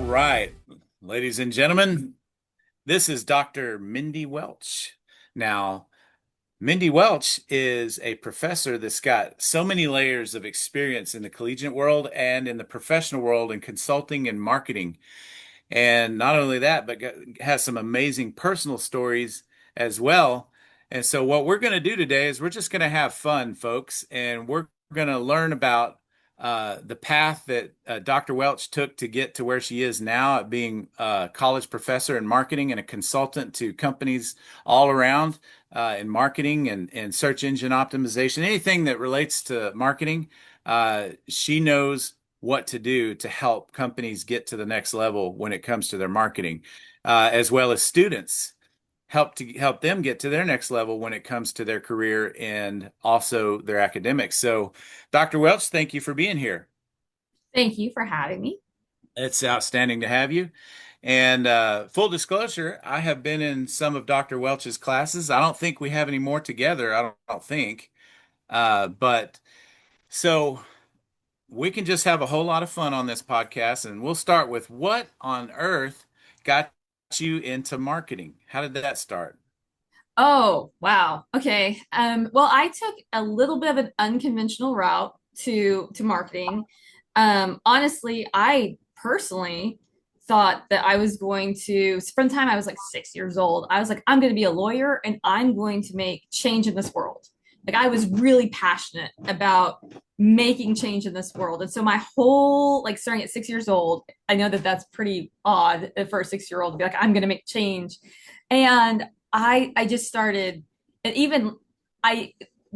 right, ladies and gentlemen, this is Dr. Mindy Welch. Now, Mindy Welch is a professor that's got so many layers of experience in the collegiate world and in the professional world in consulting and marketing. And not only that, but has some amazing personal stories as well. And so, what we're going to do today is we're just going to have fun, folks, and we're going to learn about the path that Dr. Welch took to get to where she is now at being a college professor in marketing and a consultant to companies all around in marketing and search engine optimization, anything that relates to marketing. She knows what to do to help companies get to the next level when it comes to their marketing, as well as students help them get to their next level when it comes to their career and also their academics. So, Dr. Welch, thank you for being here. Thank you for having me. It's outstanding to have you. And full disclosure, I have been in some of Dr. Welch's classes. I don't think we have any more together. I don't think. But so we can just have a whole lot of fun on this podcast, and we'll start with what on earth got you into marketing? How did that start? Oh, wow. Okay. Well, I took a little bit of an unconventional route to marketing. Honestly, I personally thought that I was going to, from the time I was like 6 years old, I was like, I'm going to be a lawyer and I'm going to make change in this world. Like I was really passionate about making change in this world. And so my whole, like starting at 6 years old, I know that that's pretty odd for a 6 year old to be like, I'm going to make change. And I just started, and even I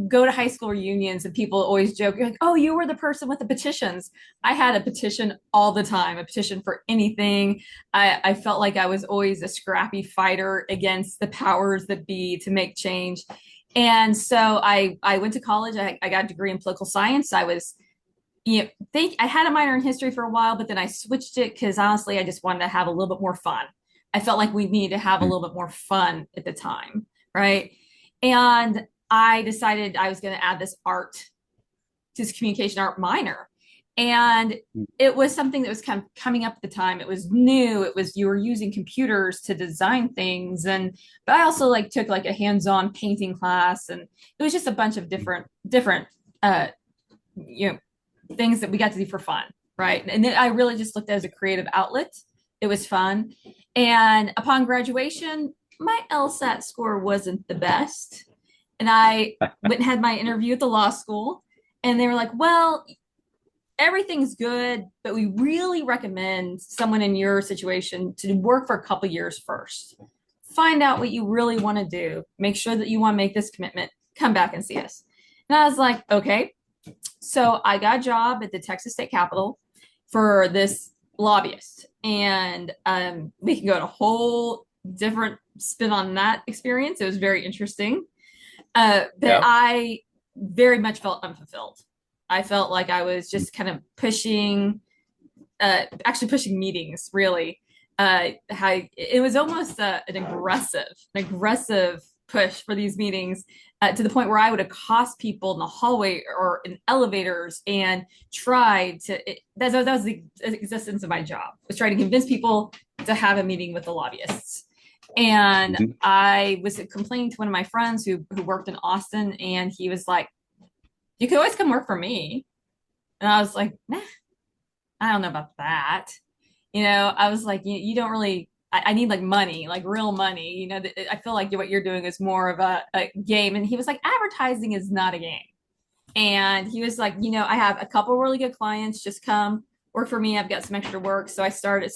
go to high school reunions and people always joke, like, oh, you were the person with the petitions. I had a petition all the time, a petition for anything. I felt like I was always a scrappy fighter against the powers that be to make change. And so I went to college. I got a degree in political science. I was, think I had a minor in history for a while, but then I switched it because honestly, I just wanted to have a little bit more fun. I felt like we needed to have a little bit more fun at the time, right? And I decided I was going to add this art, this communication art minor. And it was something that was kind of coming up at the time. It was new. It was you were using computers to design things, and but I also like took like a hands-on painting class, and it was just a bunch of different uh, you know things that we got to do for fun, right? And then I really just looked at it as a creative outlet. It was fun. And upon graduation, my LSAT score wasn't the best. And I went and had my interview at the law school. And they were like, well, everything's good, but we really recommend someone in your situation to work for a couple years first. Find out what you really want to do. Make sure that you want to make this commitment. Come back and see us. And I was like, okay. So I got a job at the Texas State Capitol for this lobbyist, and we can go to a whole different spin on that experience. It was very interesting, but Yeah. I very much felt unfulfilled. I felt like I was just kind of pushing, actually pushing meetings. Really, how it was almost an aggressive push for these meetings to the point where I would accost people in the hallway or in elevators and try to. That was the existence of my job. Was trying to convince people to have a meeting with the lobbyists. And Mhm. I was complaining to one of my friends who worked in Austin, and he was like, "You could always come work for me." And I was like, "Nah, I don't know about that." I was like, you don't really. I need like money, like real money. I feel like what you're doing is more of a game. And he was like, advertising is not a game. And he was like, I have a couple really good clients. Just come work for me. I've got some extra work. So I started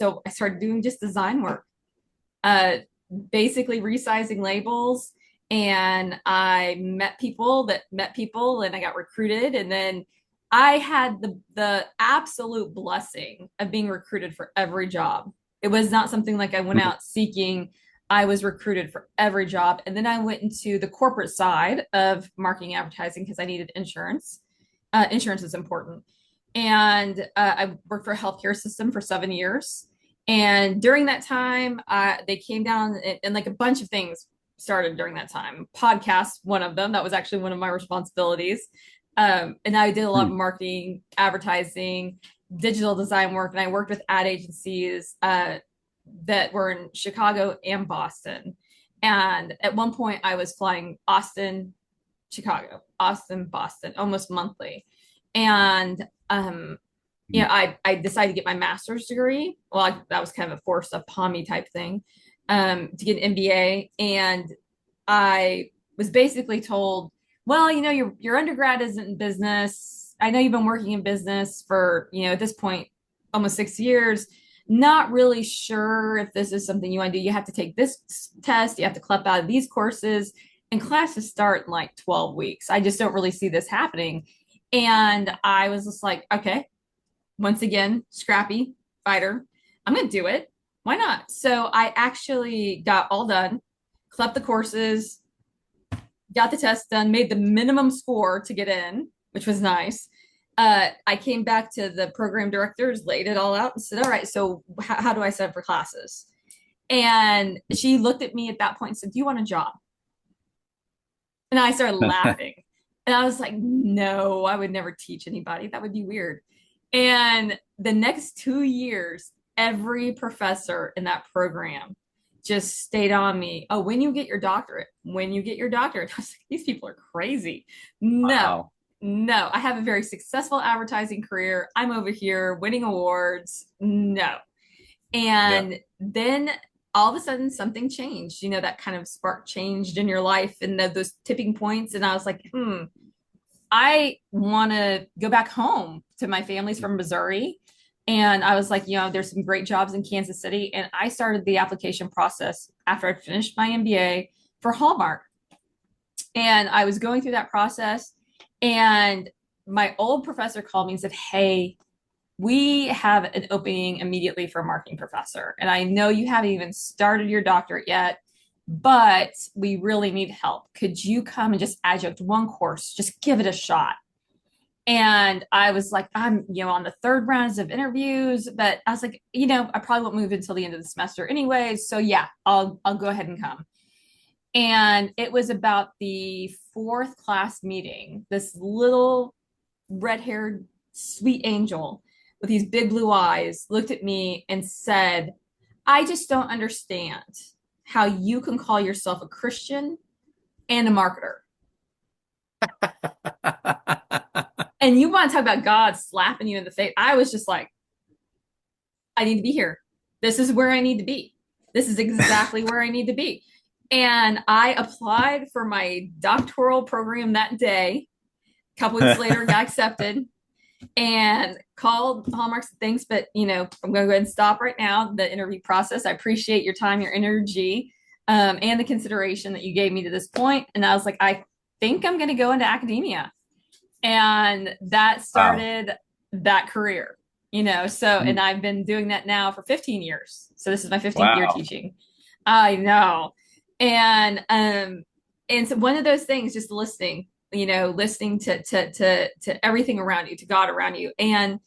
doing just design work, uh, basically resizing labels. And I met people and I got recruited. And then I had the absolute blessing of being recruited for every job. It was not something like I went out seeking. I was recruited for every job. And then I went into the corporate side of marketing advertising because I needed insurance. Insurance is important. And I worked for a healthcare system for 7 years. And during that time, they came down and like a bunch of things started during that time. Podcast, one of them. That was actually one of my responsibilities. And I did a lot of marketing, advertising, digital design work, and I worked with ad agencies that were in Chicago and Boston. And at one point, I was flying Austin, Chicago, Austin, Boston, almost monthly. And I decided to get my master's degree. Well, that was kind of a forced upon me type thing, to get an MBA. And I was basically told, well, your undergrad isn't in business. I know you've been working in business for, at this point, almost 6 years. Not really sure if this is something you want to do. You have to take this test, you have to clip out of these courses, and classes start in like 12 weeks. I just don't really see this happening. And I was just like, okay, once again, scrappy fighter. I'm going to do it. Why not? So I actually got all done, clept the courses, got the test done, made the minimum score to get in, which was nice. I came back to the program directors, laid it all out, and said, all right, so how do I set up for classes? And she looked at me at that point and said, do you want a job? And I started laughing. And I was like, no, I would never teach anybody. That would be weird. And the next 2 years, every professor in that program just stayed on me. Oh, when you get your doctorate, when you get your doctorate. I was like, these people are crazy. No, Wow. no, I have a very successful advertising career. I'm over here winning awards. No. Yeah. And then all of a sudden something changed, that kind of spark changed in your life and those tipping points. And I was like, I want to go back home to my family's from Missouri. And I was like, there's some great jobs in Kansas City. And I started the application process after I finished my MBA for Hallmark. And I was going through that process. And my old professor called me and said, hey, we have an opening immediately for a marketing professor. And I know you haven't even started your doctorate yet, but we really need help. Could you come and just adjunct one course? Just give it a shot. And I was like, I'm, on the third rounds of interviews, but I was like, I probably won't move until the end of the semester anyways. So yeah, I'll go ahead and come. And it was about the fourth class meeting. This little red-haired sweet angel with these big blue eyes looked at me and said, I just don't understand how you can call yourself a Christian and a marketer. And you want to talk about God slapping you in the face. I was just like, I need to be here. This is where I need to be. This is exactly where I need to be. And I applied for my doctoral program that day. A couple weeks later, got accepted and called Hallmark's things. But, I'm going to go ahead and stop right now the interview process. I appreciate your time, your energy, and the consideration that you gave me to this point. And I was like, I think I'm going to go into academia. And that Wow. started that career, and I've been doing that now for 15 years. So this is my 15th year Wow. teaching. I know. And so one of those things, just listening, listening to everything around you, to God around you. And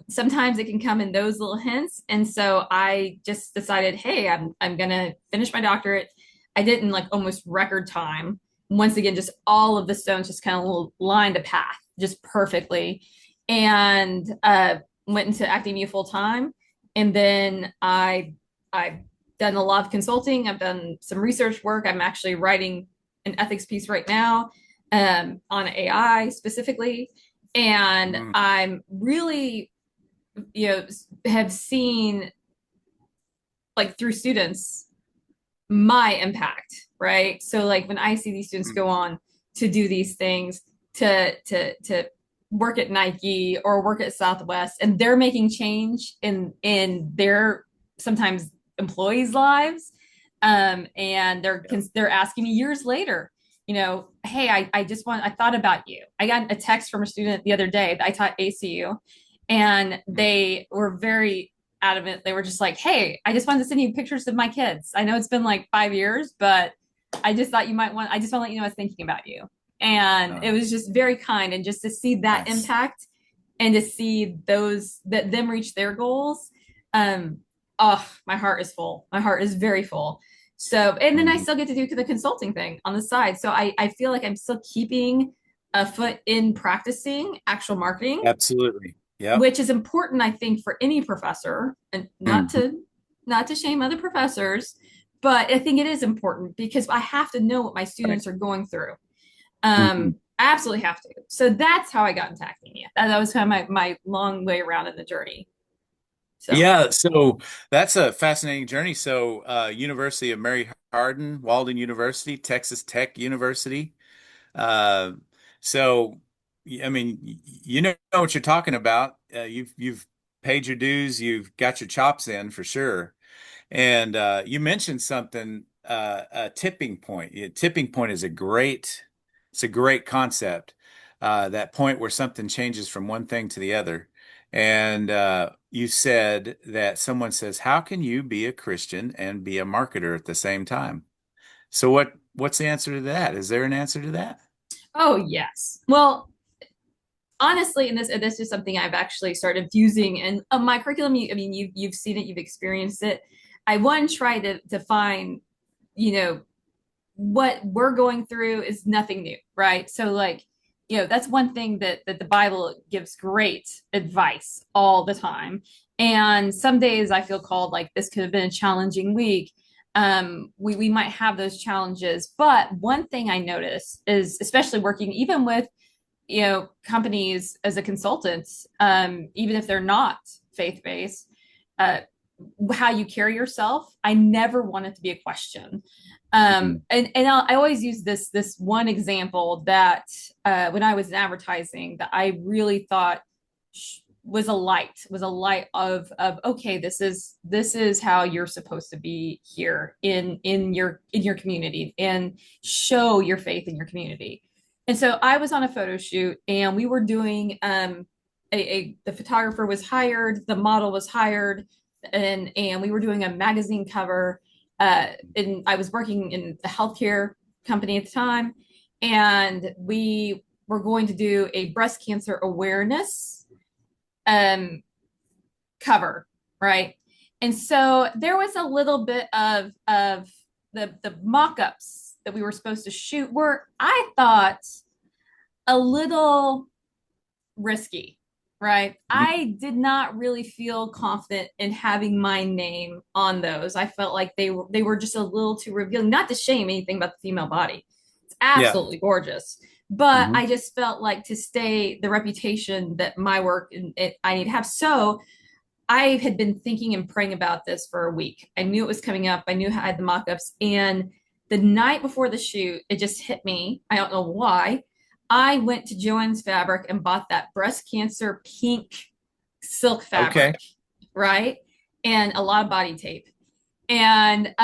sometimes it can come in those little hints. And so I just decided, hey, I'm gonna finish my doctorate. I did in like almost record time. Once again, just all of the stones just kind of lined a path just perfectly. And went into academia full time. And then I've done a lot of consulting. I've done some research work. I'm actually writing an ethics piece right now, on AI specifically. And Mm. I'm really, have seen, like, through students, my impact, right? So like when I see these students Mm. go on to do these things, to work at Nike or work at Southwest, and they're making change in their sometimes employees' lives, and Yeah. they're asking me years later, hey, I thought about you. I got a text from a student the other day that I taught ACU, and Mm. they were very adamant. They were just like, hey, I just wanted to send you pictures of my kids. I know it's been like 5 years, but I just thought you might want, I just want to let you know I was thinking about you. And it Oh, was just very kind. And just to see that nice. impact and to see them reach their goals. Um, oh, my heart is full. My heart is very full. So, and then I Mhm. still get to do the consulting thing on the side. So I feel like I'm still keeping a foot in practicing actual marketing. Absolutely. Yep. which is important, I think, for any professor, and Mhm. not to shame other professors, but I think it is important because I have to know what my Right. students are going through. Mhm. Absolutely have to. So that's how I got into academia. That was kind of my long way around in the journey. So, Yeah, so that's a fascinating journey. So, University of Mary Hardin, Walden University, Texas Tech University. Uh, so, I mean, you know what you're talking about. You've paid your dues, you've got your chops in for sure. And you mentioned something, a tipping point. Tipping point is it's a great concept. That point where something changes from one thing to the other. And you said that someone says, "How can you be a Christian and be a marketer at the same time?" So what's the answer to that? Is there an answer to that? oh yes. Well, honestly, and this is something I've actually started using in my curriculum. I mean, you've seen it, you've experienced it. I one try to find, you know, what we're going through is nothing new, right? So like, that's one thing that the Bible gives great advice all the time. And some days I feel called like this could have been a challenging week. We might have those challenges, but one thing I notice is, especially working even with companies as a consultant, even if they're not faith based, uh, how you carry yourself, I never want it to be a question. Mhm. And I always use this one example that when I was in advertising that I really thought was a light of okay, this is how you're supposed to be here in your community and show your faith in your community. And so I was on a photo shoot and we were doing the photographer was hired, the model was hired, and we were doing a magazine cover. And I was working in the healthcare company at the time, and we were going to do a breast cancer awareness um, cover, right? And so there was a little bit of the mock-ups that we were supposed to shoot were, I thought, a little risky, right? Mhm. I did not really feel confident in having my name on those. I felt like they were just a little too revealing. Not to shame anything about the female body. It's Yeah. absolutely gorgeous. But Hmm. I just felt like to stay the reputation that my work I need to have. So I had been thinking and praying about this for a week. I knew it was coming up. I knew I had the mock-ups. And the night before the shoot, it just hit me. I don't know why. I went to Joann's Fabric and bought that breast cancer pink silk Okay. fabric, right? And a lot of body tape. And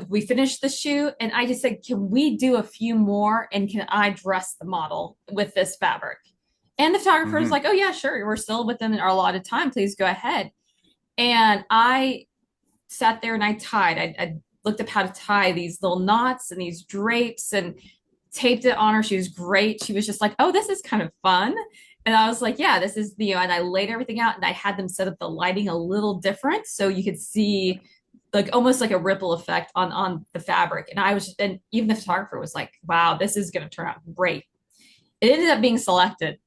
we finished the shoot, and I just said, "Can we do a few more? And can I dress the model with this fabric?" And the photographer was Hmm. like, "Oh yeah, sure. We're still within our allotted time. Please go ahead." And I sat there and I tied. I looked up how to tie these little knots and these drapes and taped it on her. She was great. She was just like, "Oh, this is kind of fun." And I was like, "Yeah, this is and I laid everything out and I had them set up the lighting a little different so you could see like almost like a ripple effect on the fabric." And I was and even the photographer was like, "Wow, this is going to turn out great." It ended up being selected.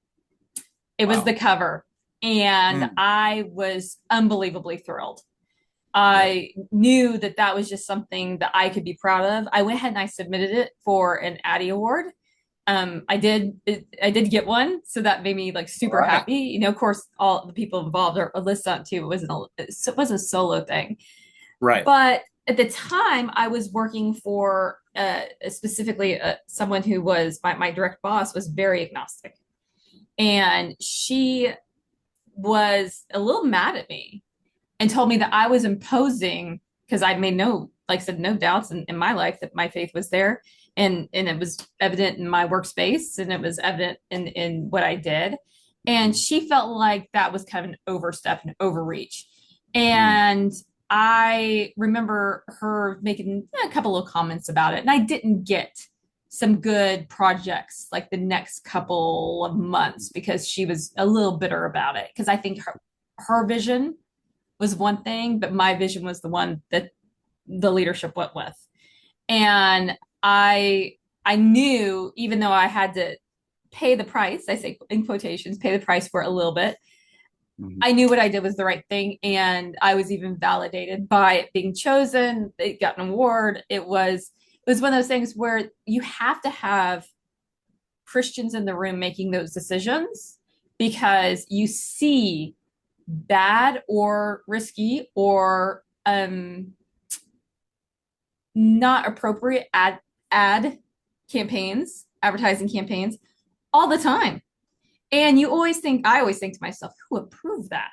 It was the Wow. cover, and Mm. I was unbelievably thrilled. Yep. I knew that that was just something that I could be proud of. I went ahead and I submitted it for an Addie Award. I did get one, so that made me like All super right. happy. Of course, all the people involved are listed on it too. It wasn't a solo thing, Right. but at the time, I was working for specifically someone who was my direct boss was very agnostic, and she was a little mad at me and told me that I was imposing because I made no, like I said, no doubts in my life that my faith was there. And it was evident in my workspace and it was evident in what I did. And Hmm. she felt like that was kind of an overstep and overreach. Mm. And I remember her making a couple of comments about it. And I didn't get some good projects like the next couple of months because she was a little bitter about it. Because I think her vision was one thing, but my vision was the one that the leadership went with. And I knew even though I had to pay the price, I say in quotations, pay the price for it a little bit, Mhm. I knew what I did was the right thing, and I was even validated by it being chosen. It got an award. It was one of those things where you have to have Christians in the room making those decisions because you see bad or risky or not appropriate ad campaigns, advertising campaigns all the time. And I always think to myself, who approved that?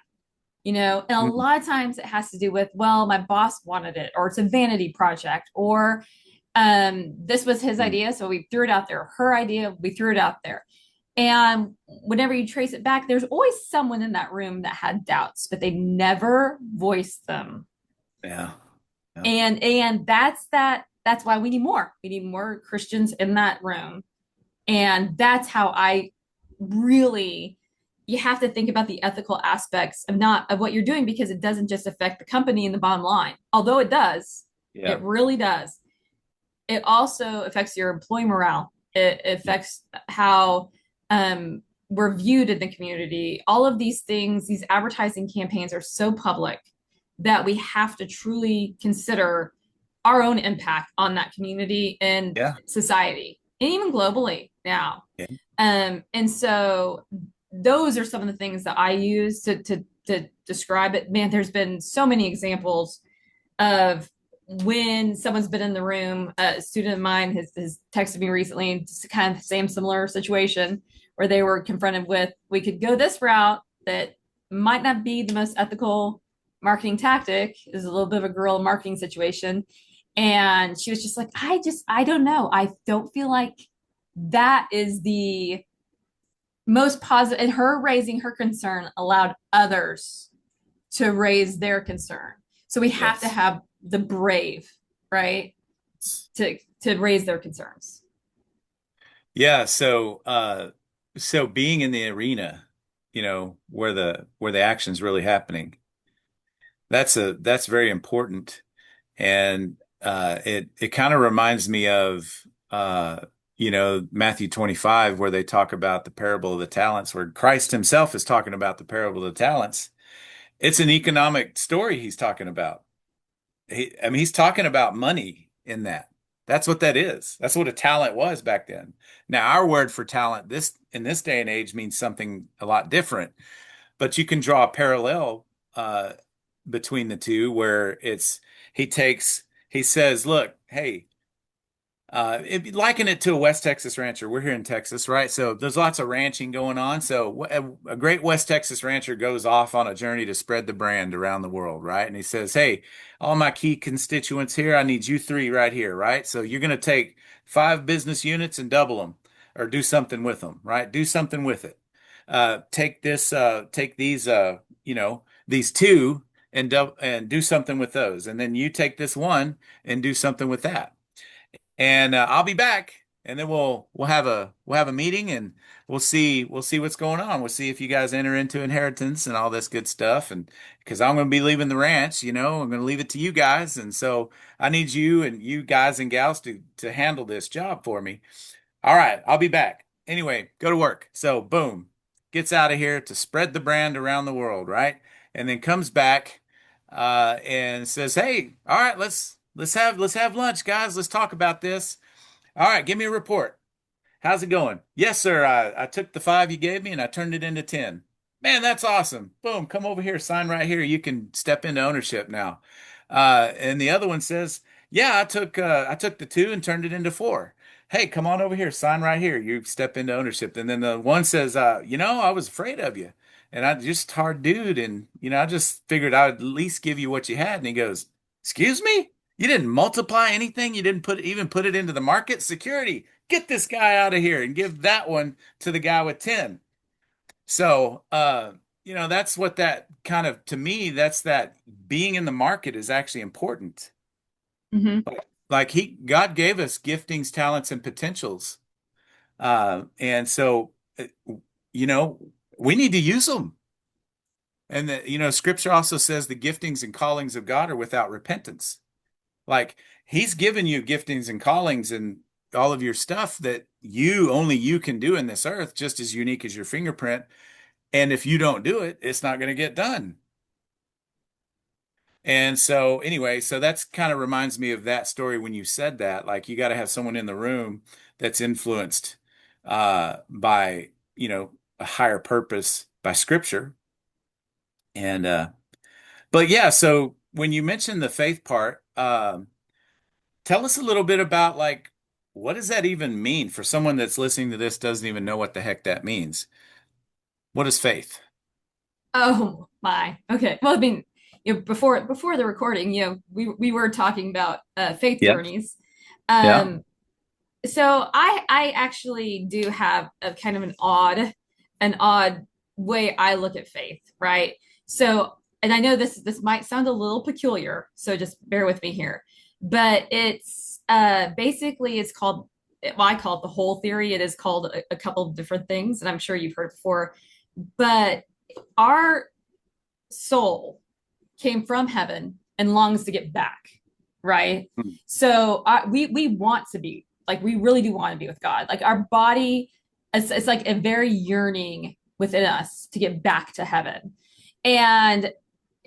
And a Mhm. lot of times it has to do with, well, my boss wanted it, or it's a vanity project, or this was his Mhm. idea, so we threw it out there. Her idea, we threw it out there. And whenever you trace it back, there's always someone in that room that had doubts, but they never voiced them. Yeah. Yeah. And that's why we need more. We need more Christians in that room. And that's how I really you have to think about the ethical aspects of what you're doing, because it doesn't just affect the company and the bottom line. Although it does, Yeah. it really does. It also affects your employee morale. It affects how we're viewed in the community. All of these things, these advertising campaigns are so public that we have to truly consider our own impact on that community and Yeah. society, and even globally now. Yeah. And so those are some of the things that I use to describe it. Man, there's been so many examples of when someone's been in the room. A student of mine has texted me recently, and just kind of the same similar situation where they were confronted with, we could go this route that might not be the most ethical marketing tactic. Is a little bit of a guerrilla marketing situation. And she was just like, I don't know. I don't feel like that is the most positive. And her raising her concern allowed others to raise their concern. So we have to Yes. have the brave, right, to raise their concerns. Yeah. So being in the arena, where the action's really happening, that's very important. And it kind of reminds me of Matthew 25, where they talk about the parable of the talents, where Christ himself is talking about the parable of the talents. It's an economic story he's talking about. I mean, he's talking about money in that. That's what that is. That's what a talent was back then. Now, our word for talent in this day and age means something a lot different, but you can draw a parallel uh, between the two where he says, look, hey, liken it to a West Texas rancher. We're here in Texas, right? So there's lots of ranching going on. So a great West Texas rancher goes off on a journey to spread the brand around the world, right? And he says, "Hey, all my key constituents here, I need you three right here, right? So you're going to take 5 business units and double them, or do something with them, right? Do something with it. Take these two and do something with those, and then you take this one and do something with that." And I'll be back, and then we'll have a meeting, and we'll see what's going on. We'll see if you guys enter into inheritance and all this good stuff. And because I'm going to be leaving the ranch, I'm going to leave it to you guys, and so I need you and you guys and gals to handle this job for me. All right, I'll be back. Anyway, go to work. So boom, gets out of here to spread the brand around the world, right? And then comes back and says, "Hey, all right, let's have lunch, guys. Let's talk about this. All right, give me a report. How's it going? Yes, sir. I took the 5 you gave me and I turned it into 10. Man, that's awesome. Boom, come over here, sign right here. You can step into ownership now." And the other one says, "Yeah, I took the 2 and turned it into 4. Hey, come on over here, sign right here. You step into ownership." And then the one says, I was afraid of you. And I just hard dude, and I just figured I'd at least give you what you had. And he goes, "Excuse me? You didn't multiply anything? You didn't put it into the market? Security, get this guy out of here and give that one to the guy with 10." So, that's what that kind of, to me, that's that being in the market is actually important. Mm-hmm. Like God gave us giftings, talents, and potentials. And so, you know, we need to use them. And scripture also says the giftings and callings of God are without repentance. Like he's given you giftings and callings and all of your stuff that only you can do in this earth, just as unique as your fingerprint. And if you don't do it, it's not going to get done. And so, anyway, so that's kind of reminds me of that story when you said that. Like, you got to have someone in the room that's influenced by, a higher purpose by scripture. And, but yeah, so when you mentioned the faith part, tell us a little bit about like, what does that even mean for someone that's listening to this doesn't even know what the heck that means? What is faith? Oh my. Okay. Well, I mean, before the recording, we were talking about faith Yep. journeys. Yeah. Um, so I actually do have a kind of an odd way I look at faith, right? So, and I know this might sound a little peculiar, so just bear with me here. But it's basically it's called, well, I call it the whole theory. It is called a couple of different things, and I'm sure you've heard before. But our soul came from heaven and longs to get back, right? Hmm. So we want to be like, we really do want to be with God. Like our body, it's like a very yearning within us to get back to heaven. And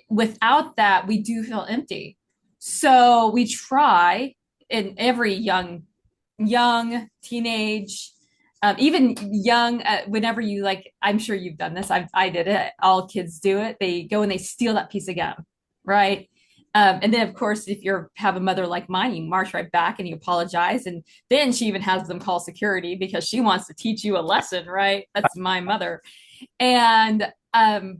without that, we do feel empty. So we try in every young teenage, even young, whenever you like, I'm sure you've done this. I did it. All kids do it. They go and they steal that piece of gum, right? And then, of course, if you have a mother like mine, you march right back and you apologize. And then she even has them call security because she wants to teach you a lesson, right? That's my mother. And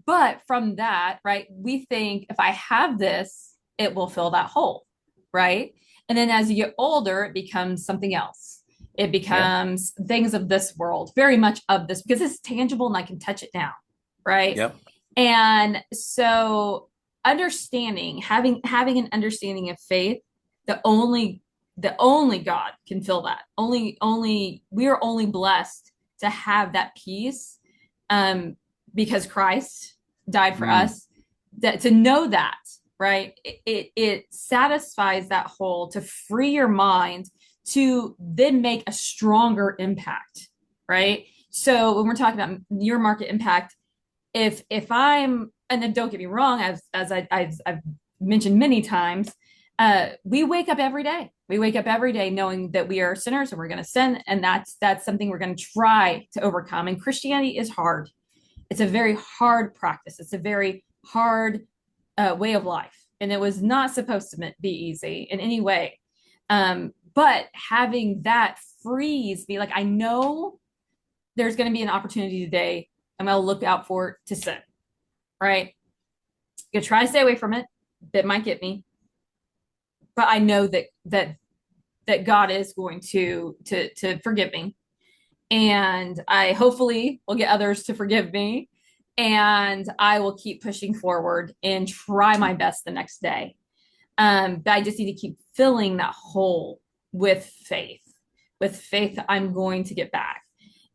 but from that, right, we think if I have this, it will fill that hole, right? And then as you get older, it becomes something else. It Yeah. becomes things of this world, very much of this, because it's tangible and I can touch it now, right? Yep. And so having an understanding of faith, the only the only God can fill that. Only we are only blessed to have that peace, um, because Christ died for Mm. us. That to know that, right? It satisfies that hole to free your mind to then make a stronger impact, right? So when we're talking about your market impact, if I'm, and then don't get me wrong, I've mentioned many times, we wake up every day. We wake up every day knowing that we are sinners and we're going to sin, and that's something we're going to try to overcome. And Christianity is hard. It's a very hard practice. It's a very hard way of life, and it was not supposed to be easy in any way. But having that frees me, like I know there's going to be an opportunity today. I'm going to look out for it to sin, right? I'm going to try to stay away from it. That might get me, but I know that God is going to forgive me, and I hopefully will get others to forgive me, and I will keep pushing forward and try my best the next day. But I just need to keep filling that hole with faith. With faith, I'm going to get back.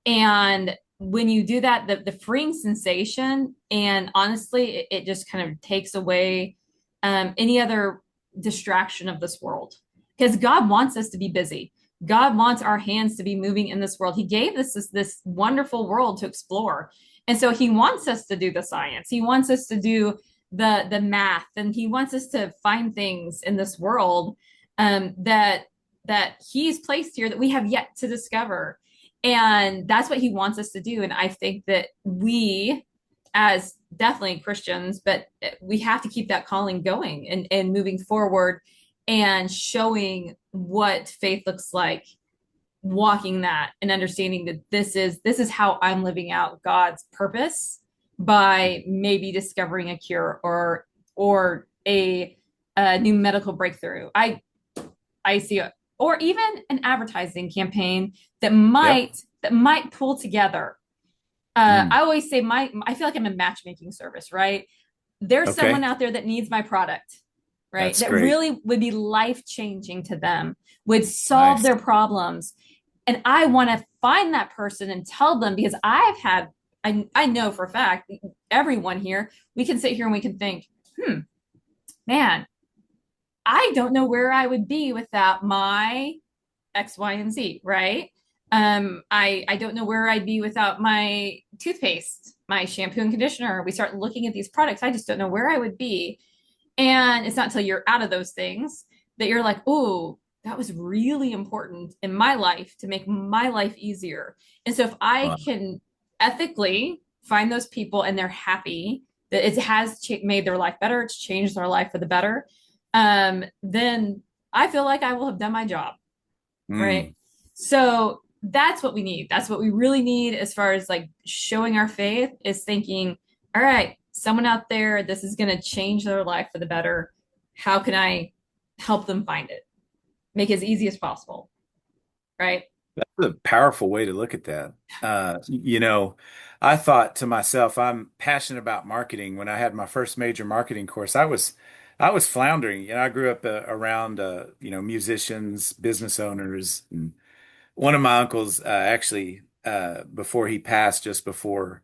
And when you do that, the freeing sensation, and honestly, it just kind of takes away any other distraction of this world. Because God wants us to be busy. God wants our hands to be moving in this world. He gave us this wonderful world to explore. And so he wants us to do the science. He wants us to do the math, and he wants us to find things in this world, that he's placed here that we have yet to discover. And that's what he wants us to do. And I think that we, as definitely Christians, but we have to keep that calling going and moving forward and showing what faith looks like, walking that and understanding that this is how I'm living out God's purpose by maybe discovering a cure or a new medical breakthrough. I see it, or even an advertising campaign that Yep. might pull together. Mm. I always say I feel like I'm a matchmaking service, right? There's someone Okay. out there that needs my product, right? That's That great. really would be life changing to them, would solve Nice. their problems. And I want to find that person and tell them, because I know for a fact, everyone here, we can sit here and we can think, man, I don't know where I would be without my X, Y, and Z, right? I don't know where I'd be without my toothpaste, my shampoo and conditioner. We start looking at these products. I just don't know where I would be. And it's not until you're out of those things that you're like, oh, that was really important in my life to make my life easier. And so if I Wow. can ethically find those people and they're happy that it has made their life better, it's changed their life for the better, then I feel like I will have done my job, right? Mm. So that's what we need. That's what we really need as far as like showing our faith is thinking, all right, someone out there, this is going to change their life for the better. How can I help them find it? Make it as easy as possible, right? That's a powerful way to look at that. I thought to myself, I'm passionate about marketing. When I had my first major marketing course, I was floundering. I grew up around musicians, business owners, and one of my uncles actually before he passed, just before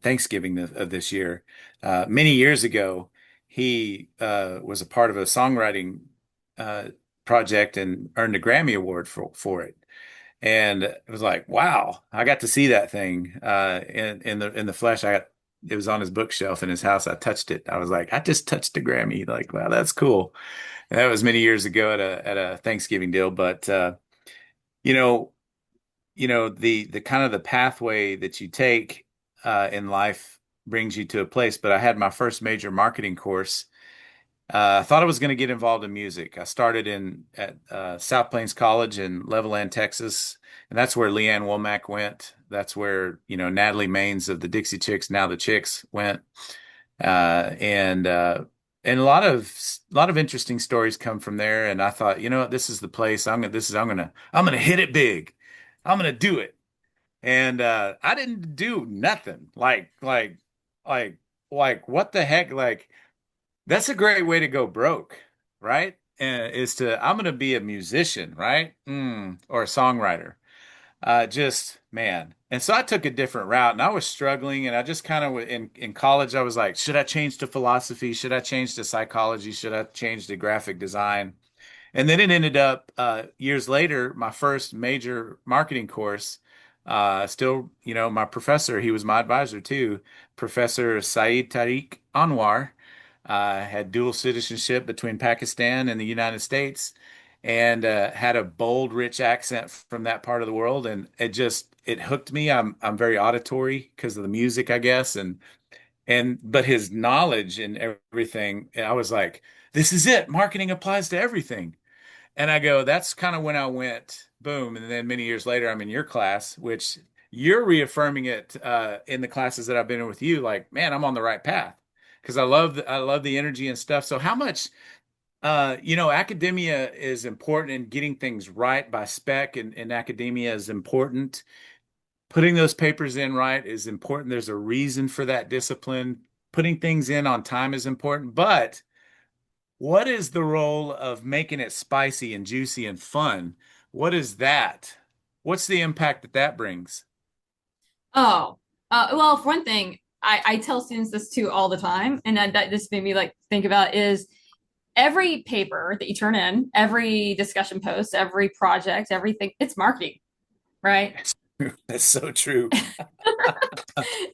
Thanksgiving of this year, many years ago, he was a part of a songwriting uh, project and earned a Grammy Award for it. And it was like, wow, I got to see that thing in the flesh. It was on his bookshelf in his house. I touched it. I was like, I just touched a Grammy. Like, wow, that's cool. And that was many years ago at a Thanksgiving deal. But you know, the kind of the pathway that you take in life brings you to a place. But I had my first major marketing course. I thought I was going to get involved in music. I started in at South Plains College in Levelland, Texas, and that's where Leanne Womack went. That's where Natalie Maines of the Dixie Chicks, now the Chicks, went. And a lot of interesting stories come from there. And I thought, this is the place. I'm gonna hit it big. I'm gonna do it. And I didn't do nothing. Like what the heck? Like that's a great way to go broke, right? Is to I'm gonna be a musician, right? Or a songwriter. Just man. And so I took a different route and I was struggling and I just kind of in college I was like, should I change to philosophy? Should I change to psychology? Should I change to graphic design? And then it ended up years later, my first major marketing course. Still, my professor, he was my advisor too, Professor Saeed Tariq Anwar, had dual citizenship between Pakistan and the United States, and had a bold, rich accent from that part of the world, and it hooked me. I'm very auditory because of the music, I guess, and but his knowledge and everything, I was like, this is it. Marketing applies to everything. And I go, that's kind of when I went boom. And then many years later, I'm in your class, which you're reaffirming it in the classes that I've been in with you. Like, man, I'm on the right path because I love the energy and stuff. So how much, academia is important in getting things right by spec, and academia is important. Putting those papers in right is important. There's a reason for that discipline. Putting things in on time is important, but what is the role of making it spicy and juicy and fun? What is that? What's the impact that brings? Oh, well, for one thing, I tell students this too all the time, and that this made me like think about is every paper that you turn in, every discussion post, every project, everything, it's marketing, right? That's so true.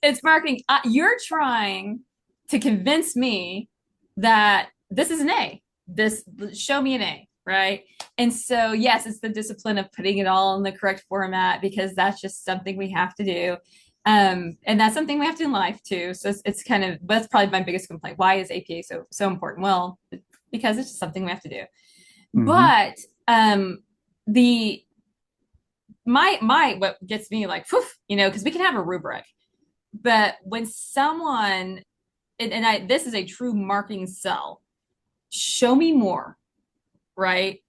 It's marketing. You're trying to convince me that this is an A. This show me an A, right? And so, yes, it's the discipline of putting it all in the correct format because that's just something we have to do. And that's something we have to do in life too. So it's kind of that's probably my biggest complaint. Why is APA so important? Well, because it's just something we have to do. Hmm. But the my what gets me like, whew, because we can have a rubric, but when someone and I this is a true marketing sell, show me more, right?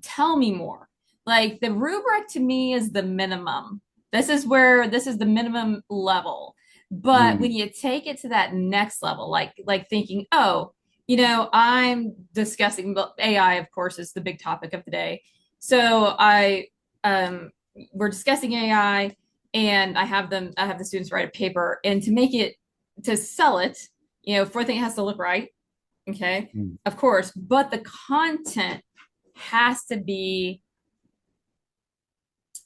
Tell me more. Like the rubric to me is the minimum. This is the minimum level. But when Mm. you take it to that next level, like thinking, oh, I'm discussing AI, of course, is the big topic of the day. So um we're discussing AI and I have the students write a paper and to sell it, for thing it has to look right. Okay. Mm. Of course, but the content has to be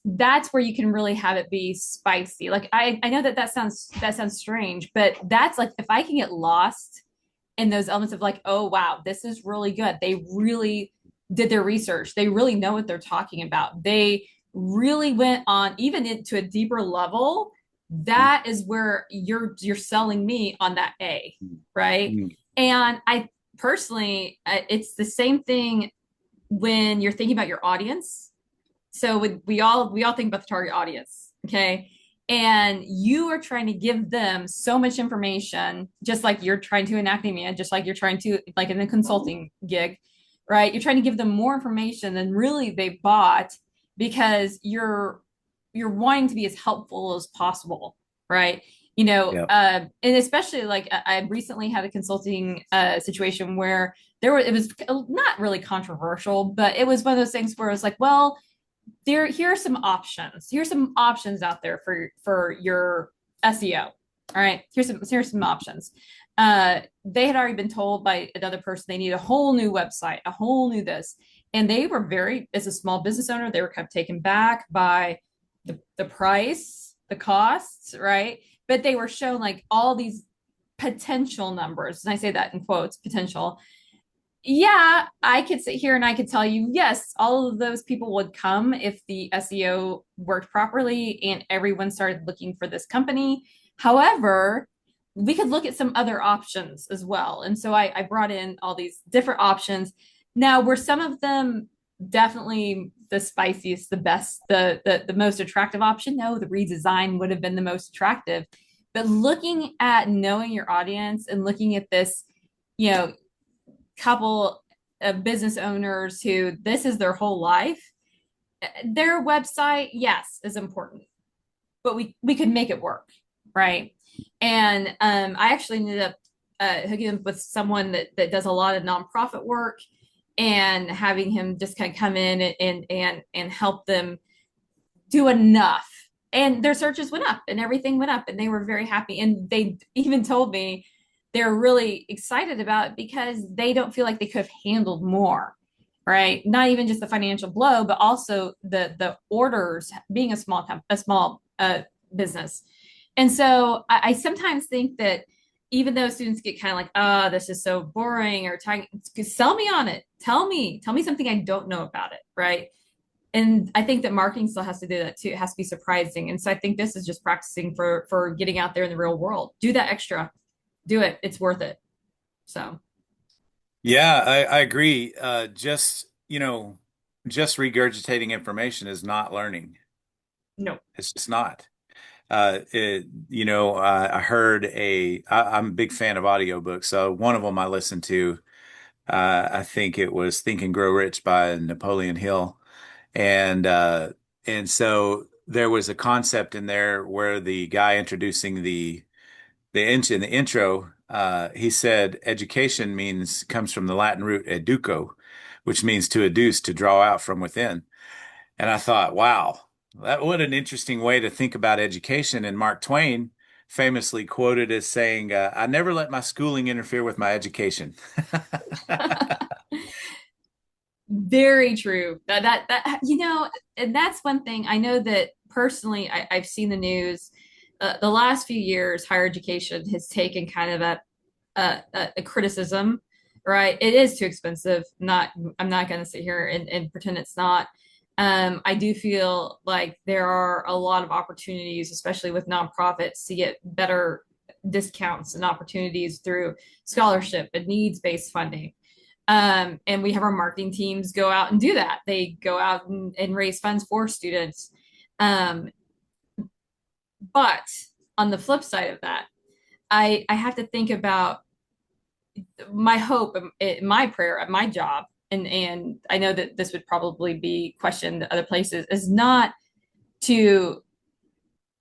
that's where you can really have it be spicy. Like I know that that sounds strange, but that's like if I can get lost in those elements of like, oh wow, this is really good. They really did their research. They really know what they're talking about. They really went on even into a deeper level. That is where you're selling me on that A, right? Mhm. And I personally, it's the same thing when you're thinking about your audience. So we all think about the target audience, okay? And you are trying to give them so much information, just like you're trying to in academia, just like you're trying to like in the consulting gig, right? You're trying to give them more information than really they bought because you're wanting to be as helpful as possible, right? Yeah. And especially like I recently had a consulting situation where it was not really controversial, but it was one of those things where it was like, well, here are some options. Here's some options out there for your SEO. All right, here's some options. They had already been told by another person they need a whole new website, a whole new this, and they were very, as a small business owner, they were kind of taken back by the price, the costs, right? But they were shown like all these potential numbers, and I say that in quotes, potential. Yeah, I could sit here and I could tell you, yes, all of those people would come if the SEO worked properly and everyone started looking for this company. However, we could look at some other options as well. And so I brought in all these different options. Now, were some of them definitely the spiciest, the best, the most attractive option? No, the redesign would have been the most attractive. But looking at knowing your audience and looking at this, you know, couple of business owners who this is their whole life, their website, yes, is important, but we could make it work, right? And I actually ended up hooking up with someone that does a lot of nonprofit work and having him just kind of come in and help them do enough. And their searches went up and everything went up and they were very happy. And they even told me they're really excited about it because they don't feel like they could have handled more, right? Not even just the financial blow, but also the orders being a small business. And so I sometimes think that even though students get kind of like, oh, this is so boring or time, sell me on it. Tell me something I don't know about it, right? And I think that marketing still has to do that too. It has to be surprising. And so I think this is just practicing for getting out there in the real world. Do that extra. Do it. It's worth it. So Yeah, I agree. Just regurgitating information is not learning. no. It's just not. I heard I'm a big fan of audiobooks. So one of them I listened to, I think it was Think and Grow Rich by Napoleon Hill. And, uh, and so there was a concept in there where the guy introducing in the intro, he said education comes from the Latin root educo, which means to educe, to draw out from within. And I thought, wow, what an interesting way to think about education. And Mark Twain famously quoted as saying, "I never let my schooling interfere with my education." Very true. And that's one thing I know that personally. I've seen the news. The last few years, higher education has taken kind of a criticism, right? It is too expensive. Not, I'm not going to sit here and pretend it's not. I do feel like there are a lot of opportunities, especially with nonprofits, to get better discounts and opportunities through scholarship and needs-based funding. And we have our marketing teams go out and do that. They go out and raise funds for students. Um, but on the flip side of that, I have to think about my hope, my prayer, my job, and I know that this would probably be questioned other places, is not to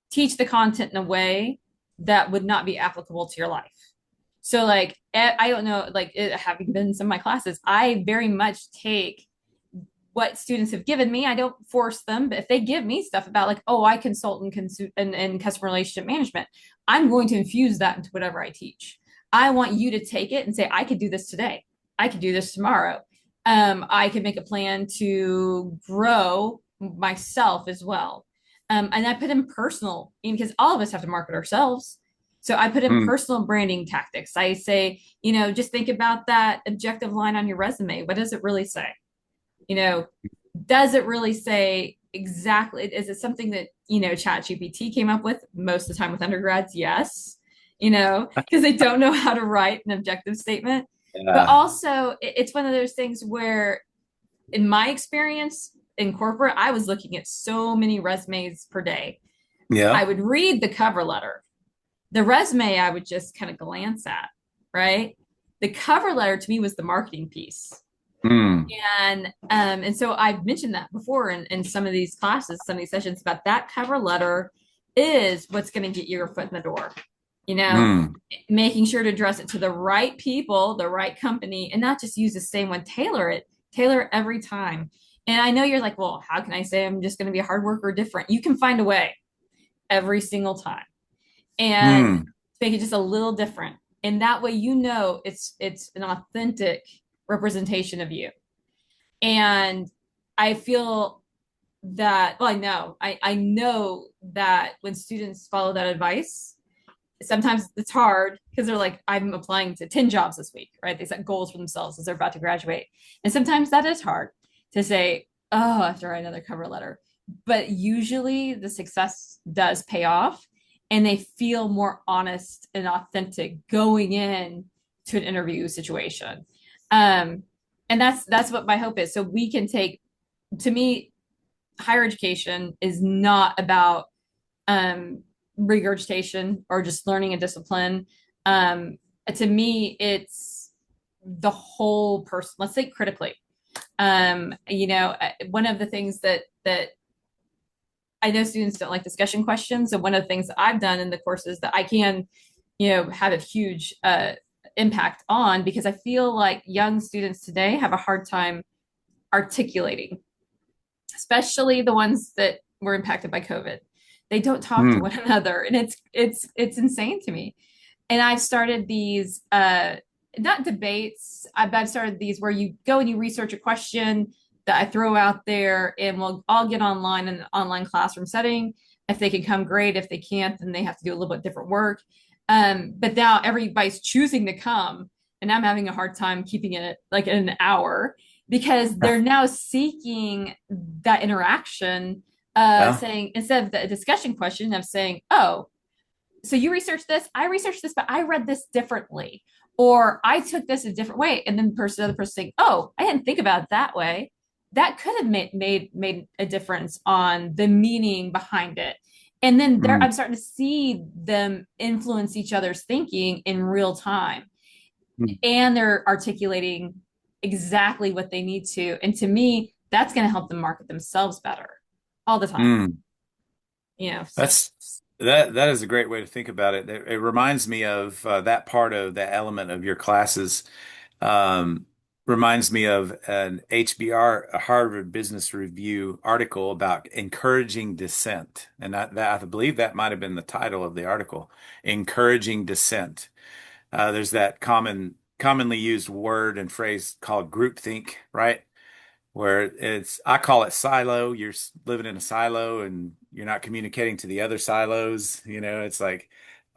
teach the content in a way that would not be applicable to your life. So like I don't know, like having been in some of my classes, I very much take what students have given me. I don't force them, but if they give me stuff about like, oh, I consult in customer relationship management, I'm going to infuse that into whatever I teach. I want you to take it and say, I could do this today. I could do this tomorrow. I could make a plan to grow myself as well. And I put in personal, because all of us have to market ourselves. So I put in Mm. personal branding tactics. I say, just think about that objective line on your resume. What does it really say? You know, does it really say exactly? Is it something that, ChatGPT came up with most of the time with undergrads? Yes, because they don't know how to write an objective statement. But Yeah. also, it's one of those things where, in my experience in corporate, I was looking at so many resumes per day. I Yeah. would read the cover letter. The resume I would just kind of glance at, right? The cover letter to me was the marketing piece. Mm. And so I've mentioned that before in some of these classes, some of these sessions, about that cover letter is what's going to get your foot in the door. You know, Mm. Making sure to address it to the right people, the right company, and not just use the same one. Tailor it every time. And I know you're like, well, how can I say I'm just going to be a hard worker or different? You can find a way every single time and Mm. make it just a little different. And that way, it's an authentic representation of you. And I feel that, well, I know that when students follow that advice, sometimes it's hard because they're like, I'm applying to 10 jobs this week, right? They set goals for themselves as they're about to graduate. And sometimes that is hard to say, oh, I have to write another cover letter. But usually the success does pay off and they feel more honest and authentic going in to an interview situation. Um, and that's what my hope is. So we can take, to me, higher education is not about um, regurgitation or just learning a discipline. Um, to me, it's the whole person. Let's think critically. One of the things that I know students don't like discussion questions, and one of the things that I've done in the courses that I can, have a huge impact on, because I feel like young students today have a hard time articulating, especially the ones that were impacted by COVID. They don't talk to Mm. one another, and it's insane to me. And I've started these not debates. I've started these where you go and you research a question that I throw out there, and we'll all get online in an online classroom setting. If they can come, great. If they can't, then they have to do a little bit different work. But now everybody's choosing to come, and I'm having a hard time keeping it like in an hour because they're now seeking that interaction, Yeah. saying, instead of the discussion question of saying, oh, so you researched this, I researched this, but I read this differently, or I took this a different way. And then the other person saying, oh, I didn't think about it that way. That could have made a difference on the meaning behind it. And then Mm. I'm starting to see them influence each other's thinking in real time, Mm. and they're articulating exactly what they need to. And to me, that's going to help them market themselves better all the time. Mm. So That's that is a great way to think about it. It reminds me of that part of that element of your classes. Um, Reminds me of an HBR, a Harvard Business Review article about encouraging dissent, and I believe that might have been the title of the article, encouraging dissent. There's that commonly used word and phrase called groupthink, right? Where I call it silo. You're living in a silo and you're not communicating to the other silos. It's like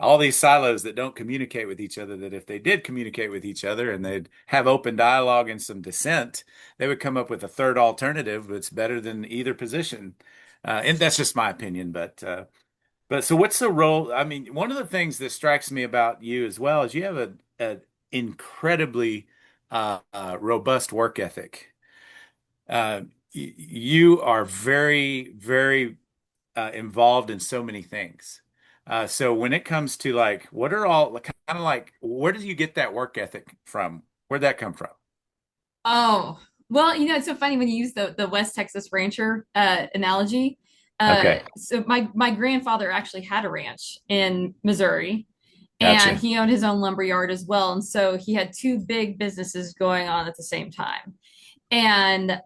all these silos that don't communicate with each other, that if they did communicate with each other and they'd have open dialogue and some dissent, they would come up with a third alternative that's better than either position. And that's just my opinion, but so what's the role? I mean, one of the things that strikes me about you as well is you have a incredibly robust work ethic. You are very, very involved in so many things. So when it comes to like, what are all kind of like, where do you get that work ethic from? Where'd that come from? Oh, well, it's so funny when you use the West Texas rancher analogy. Okay, So my grandfather actually had a ranch in Missouri, and gotcha. he owned his own lumber yard as well. And so he had two big businesses going on at the same time. And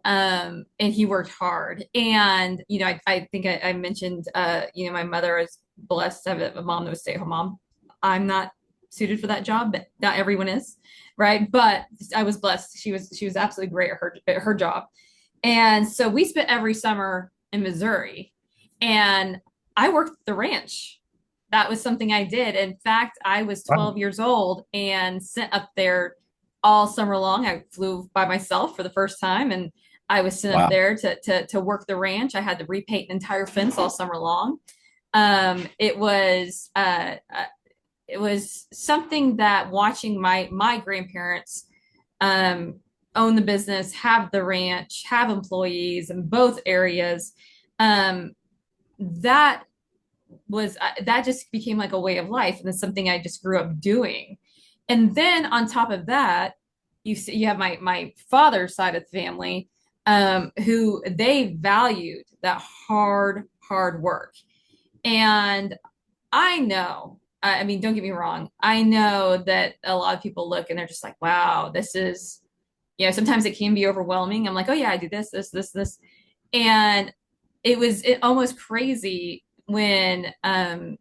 he worked hard. And I think I mentioned, my mother is blessed to have a mom that was a stay-at-home mom. I'm not suited for that job, but not everyone is, right? But I was blessed. She was absolutely great at her job. And so we spent every summer in Missouri. And I worked the ranch. That was something I did. In fact, I was Wow. 12 years old and sent up there all summer long. I flew by myself for the first time, and I was sent up Wow. there to work the ranch. I had to repaint an entire fence all summer long. It was it was something that watching my grandparents um, own the business, have the ranch, have employees in both areas. Um, that that just became like a way of life, and it's something I just grew up doing. And then on top of that, you have my father's side of the family, who they valued that hard work. And I know, I mean, don't get me wrong. I know that a lot of people look and they're just like, wow, this is, sometimes it can be overwhelming. I'm like, oh yeah, I do this. And it almost crazy when I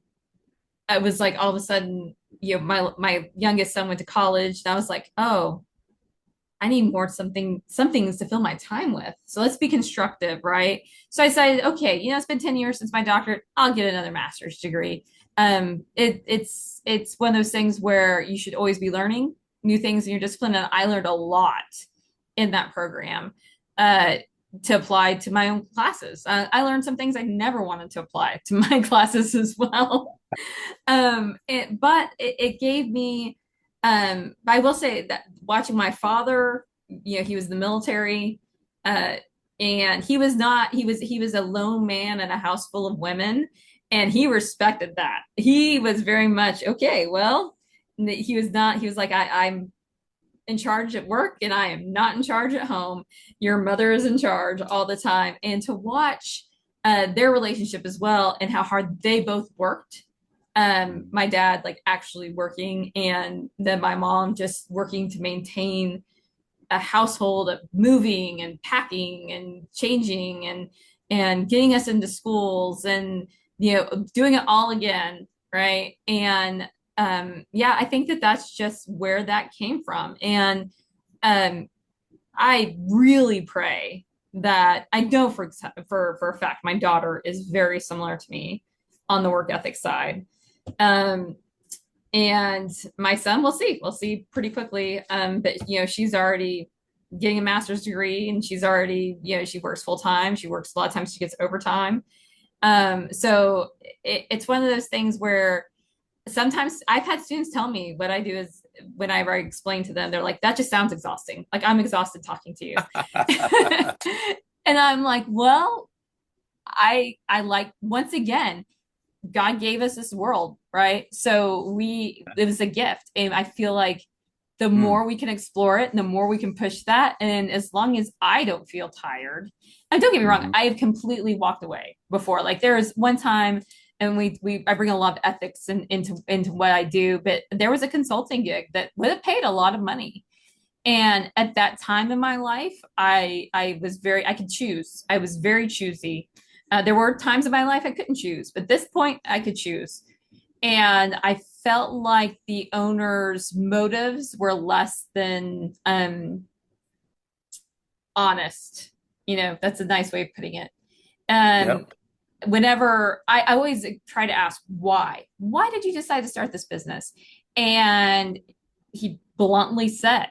was like, all of a sudden, my youngest son went to college, and I was like, oh, I need some things to fill my time with. So let's be constructive, right? So I decided, okay, it's been 10 years since my doctorate. I'll get another master's degree. It's one of those things where you should always be learning new things in your discipline. And I learned a lot in that program uh, to apply to my own classes. I learned some things I never wanted to apply to my classes as well. But it gave me but I will say that watching my father, he was in the military, uh, and he was a lone man in a house full of women, and he respected that. He was very much okay. Well, he was not. He was like, I'm in charge at work, and I am not in charge at home. Your mother is in charge all the time, and to watch their relationship as well, and how hard they both worked, my dad like actually working, and then my mom just working to maintain a household of moving and packing and changing and getting us into schools, and doing it all again, right? And yeah, I think that that's just where that came from. And um I really pray that I know for a fact my daughter is very similar to me on the work ethic side. um, and my son, we'll see pretty quickly. But she's already getting a master's degree, and she's already, she works full time. She works a lot of times, she gets overtime. So it's one of those things where sometimes I've had students tell me what I do is, whenever I explain to them, they're like, that just sounds exhausting. Like, I'm exhausted talking to you. And I'm like, well, I like, once again, God gave us this world, right? So it was a gift. And I feel like the Mm. more we can explore it, and the more we can push that. And as long as I don't feel tired, and don't get me wrong, Mhm. I have completely walked away before. Like, there was one time, and I bring a lot of ethics into what I do, but there was a consulting gig that would have paid a lot of money. And at that time in my life, I could choose. I was very choosy. There were times in my life I couldn't choose, but at this point I could choose. And I felt like the owner's motives were less than honest. That's a nice way of putting it. Um, Yep. Whenever I always try to ask why did you decide to start this business? And he bluntly said,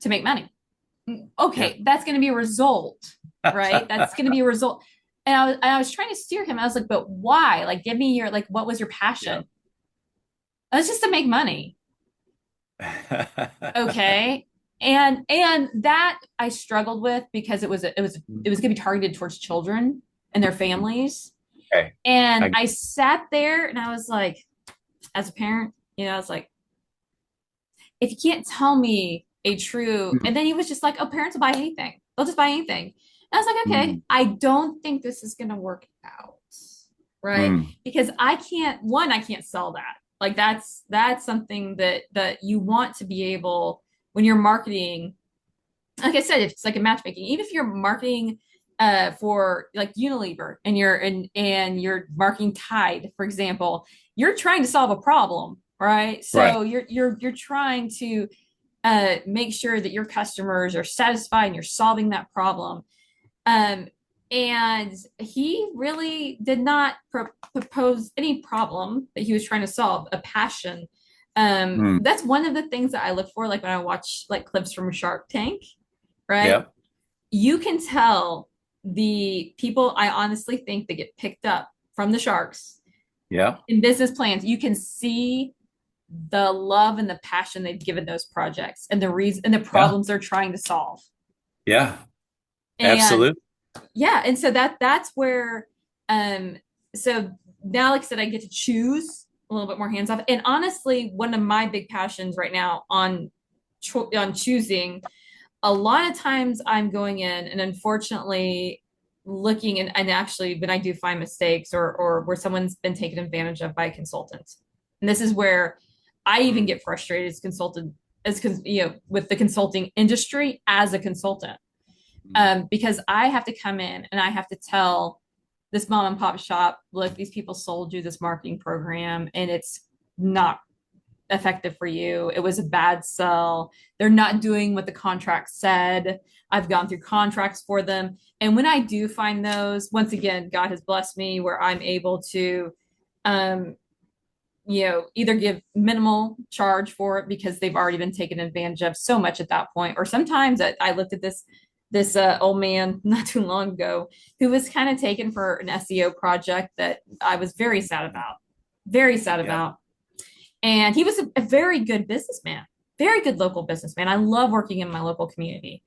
to make money. Yeah. Okay, that's going to be a result, right? That's going to be a result. And I was trying to steer him. I was like, but why? Like, give me your, like, what was your Yeah. passion? It's just to make money. Okay. And that I struggled with, because it was going to be targeted towards children and their families. Okay. And I, I sat there and I was like, as a parent, I was like, if you can't tell me a true, and then he was just like, oh, parents will buy anything. They'll just buy anything. And I was like, okay, mm, I don't think this is going to work out. Right. mm, Because I can't sell that. Like, that's something that you want to be able, when you're marketing, like I said, if it's like a matchmaking, even if you're marketing for like Unilever, and you're marketing Tide, for example, you're trying to solve a problem, right? right. So you're trying to make sure that your customers are satisfied and you're solving that problem. Um, And he really did not propose any problem that he was trying to solve, a passion. Mm. That's one of the things that I look for, like when I watch like clips from Shark Tank, right? Yep. You can tell the people I honestly think that get picked up from the sharks Yep. in business plans. You can see the love and the passion they've given those projects and the reason and the Yeah. problems they're trying to solve. Yeah. And Absolutely. yeah, and so that's where um so now like I said, I get to choose a little bit more hands off. And honestly, one of my big passions right now on choosing, a lot of times I'm going in and unfortunately looking and actually when I do find mistakes or where someone's been taken advantage of by a consultant. And this is where I even Mm. get frustrated as consultant as with the consulting industry as a consultant, Mm. because I have to come in and I have to tell this mom and pop shop, look, these people sold you this marketing program and it's not effective for you. It was a bad sell. They're not doing what the contract said. I've gone through contracts for them. And when I do find those, once again, God has blessed me where I'm able to, um, either give minimal charge for it because they've already been taken advantage of so much at that point. Or sometimes I looked at this old man not too long ago who was kind of taken for an SEO project that I was very sad about, very sad Yep. about. And he was a very good businessman, very good local businessman. I love working in my local community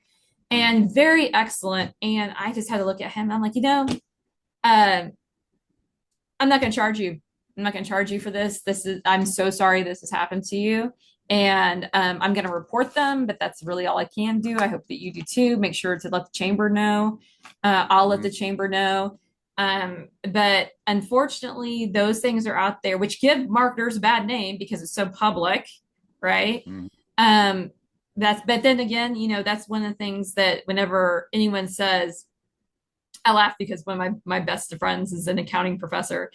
Mm. and very excellent. And I just had to look at him. I'm like, um, I'm not going to charge you. I'm not going to charge you for this. I'm so sorry this has happened to you. And I'm going to report them, but that's really all I can do. I hope that you do too. Make sure to let the chamber know. I'll let Mm. the chamber know. But unfortunately, those things are out there, which give marketers a bad name because it's so public, right? Mm. Um, but then again, that's one of the things that whenever anyone says, I laugh because one of my best friends is an accounting professor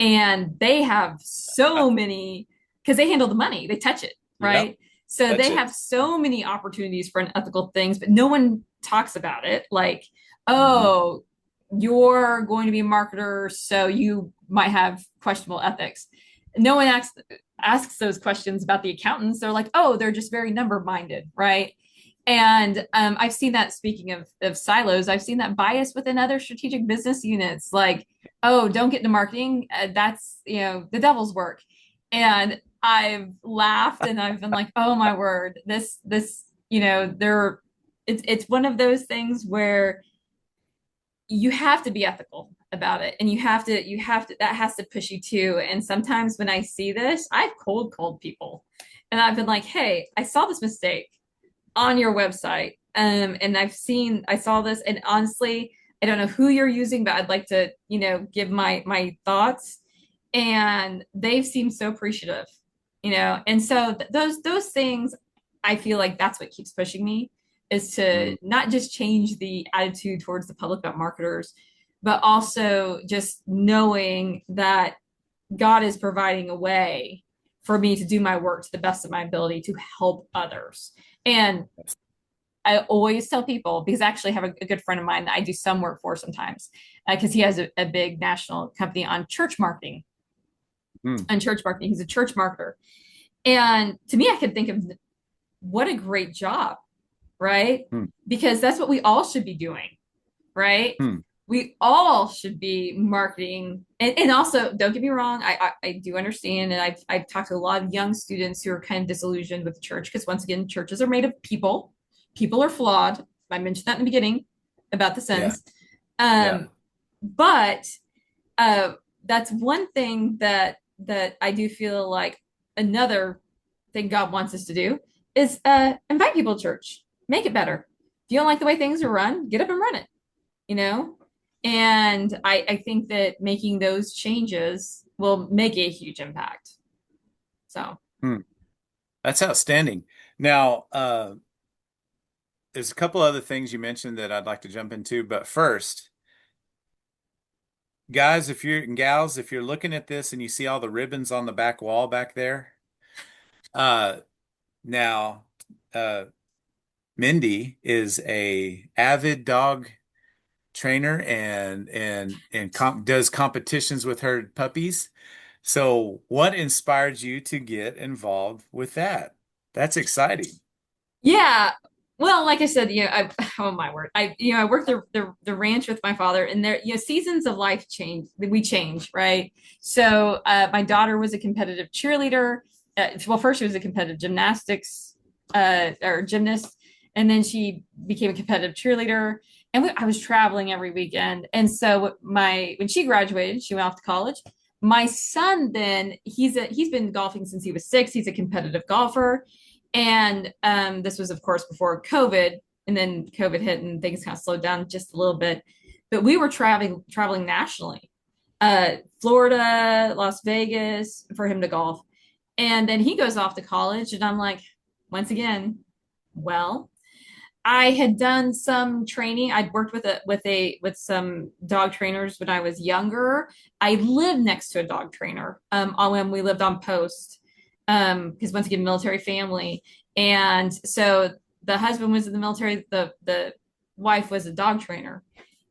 and they have so many because they handle the money, they touch it, Yep. right? So Touch they it. have so many opportunities for unethical things, but no one talks about it. Like, Hmm. oh, you're going to be a marketer, so you might have questionable ethics. No one asks those questions about the accountants. They're like, oh, they're just very number minded, right? And I've seen that, speaking of silos, I've seen that bias within other strategic business units. Like, oh, don't get into marketing. That's, the devil's work. And I've laughed and I've been like, oh my word, it's one of those things where you have to be ethical about it and you have to that has to push you too. And sometimes when I see this, I've called people and I've been like, hey, I saw this mistake on your website. And I saw this, and honestly, I don't know who you're using, but I'd like to, give my thoughts. And they've seemed so appreciative, and so those things, I feel like that's what keeps pushing me is to Mm. not just change the attitude towards the public about marketers, but also just knowing that God is providing a way for me to do my work to the best of my ability to help others. And I always tell people, because I actually have a good friend of mine that I do some work for sometimes, because he has a big national company Mm. on church marketing. He's a church marketer. And to me, I could think of what a great job, right? Mm. Because that's what we all should be doing, right? Mm. We all should be marketing. And also, don't get me wrong, I do understand. And I've talked to a lot of young students who are kind of disillusioned with the church because, once again, churches are made of people. People are flawed. I mentioned that in the beginning about the Yeah. sins. Yeah. Um, but uh, that's one thing that I do feel like another thing God wants us to do is invite people to church, make it better. If you don't like the way things are run, get up and run it, you know? And I think that making those changes will make a huge impact. So, Mm. That's outstanding. Now, there's a couple other things you mentioned that I'd like to jump into, but first, guys, if you're and gals, if you're looking at this and you see all the ribbons on the back wall back there, uh, now, uh, Mindy is a avid dog trainer and does competitions with her puppies. So, what inspired you to get involved with that? That's exciting. Yeah. Well, like I said, oh my word, I worked the ranch with my father, and there, seasons of life change. We change, right? So, my daughter was a competitive cheerleader. Well, first she was a competitive gymnastics, or gymnast, and then she became a competitive cheerleader. And I was traveling every weekend, and so when she graduated, she went off to college. My son, then he's been golfing since he was 6. He's a competitive golfer, and this was, of course, before COVID, and then COVID hit and things kind of slowed down just a little bit. But we were traveling nationally, Florida, Las Vegas, for him to golf. And then he goes off to college, and I'm like, once again, well, I had done some training. I'd worked with some dog trainers when I was younger. I lived next to a dog trainer when we lived on post, because once again, military family. And so the husband was in the military, the wife was a dog trainer,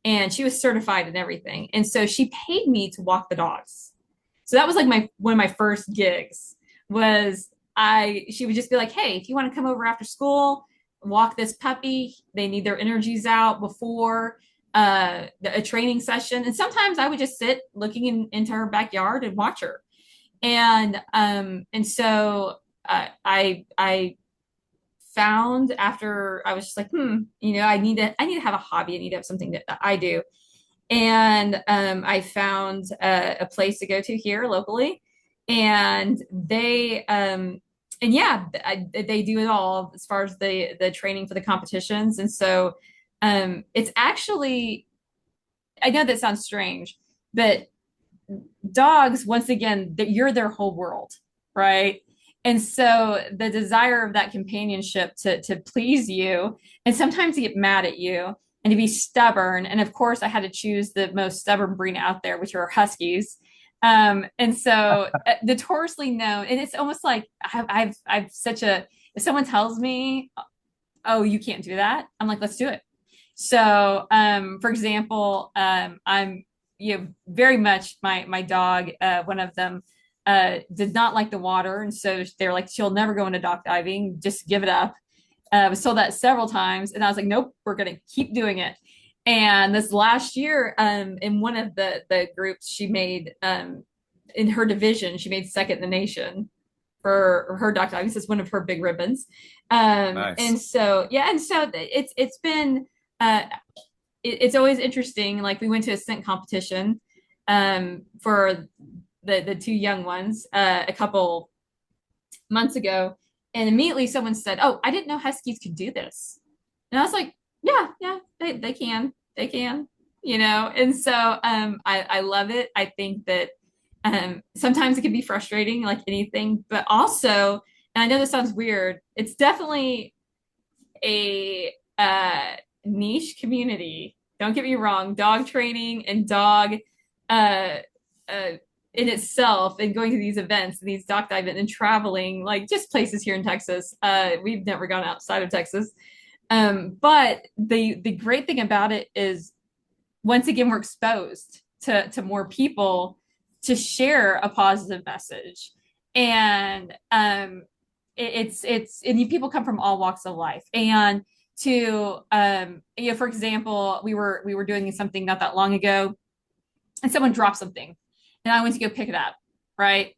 and she was certified and everything. And so she paid me to walk the dogs. So that was like my one of my first gigs was I she would just be like, "Hey, if you want to come over after school, walk this puppy. They need their energies out before a training session." And sometimes I would just sit looking into her backyard and watch her. And so I found, after I was just like, I need to have a hobby. I need to have something that I do. And I found a place to go to here locally, and and yeah, they do it all as far as the training for the competitions. And so it's actually, I know that sounds strange, but dogs, once again, that you're their whole world, right? And so the desire of that companionship to please you, and sometimes to get mad at you and to be stubborn. And of course, I had to choose the most stubborn breed out there, which are huskies. And so notoriously known, and it's almost like I've such a, if someone tells me, oh, you can't do that, I'm like, let's do it. So, for example, I'm, very much my dog, one of them, did not like the water, and so they're like, she'll never go into dock diving. Just give it up. I was told that several times, and I was like, nope, we're gonna keep doing it. And this last year, in one of the groups, she made, in her division, she made second in the nation for her dock diving. This is one of her big ribbons. Nice. And so yeah, and so it's been uh, it's always interesting. Like, we went to a scent competition for the two young ones a couple months ago, and immediately someone said, "Oh, I didn't know huskies could do this," and I was like, "Yeah, yeah, they can." And so I love it. I think that sometimes it can be frustrating, like anything, but also, and I know this sounds weird, it's definitely a niche community. Don't get me wrong, dog training and dog uh, uh, in itself, and going to these events and these dock dive and traveling, like just places here in Texas. We've never gone outside of Texas. But the great thing about it is, once again, we're exposed to more people to share a positive message. And and people come from all walks of life. And to for example, we were doing something not that long ago, and someone dropped something, and I went to go pick it up, right?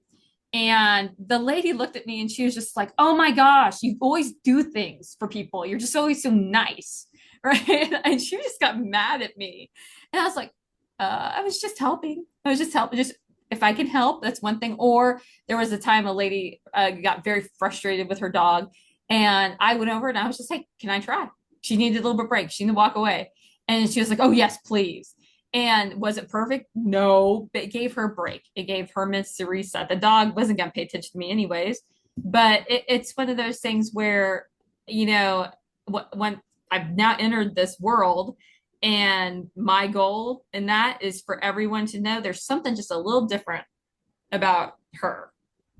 And the lady looked at me, and she was just like, "Oh my gosh, you always do things for people. You're just always so nice." Right? And she just got mad at me. And I was like, I was just helping. I was just helping. Just, if I can help, that's one thing. Or there was a time a lady got very frustrated with her dog, and I went over and I was just like, "Can I try?" She needed a little bit of break. She needed to walk away. And she was like, "Oh, yes, please." And was it perfect? No, but it gave her a break. It gave her minutes to reset. The dog wasn't going to pay attention to me anyways. But it's one of those things where, when I've now entered this world, and my goal in that is for everyone to know there's something just a little different about her,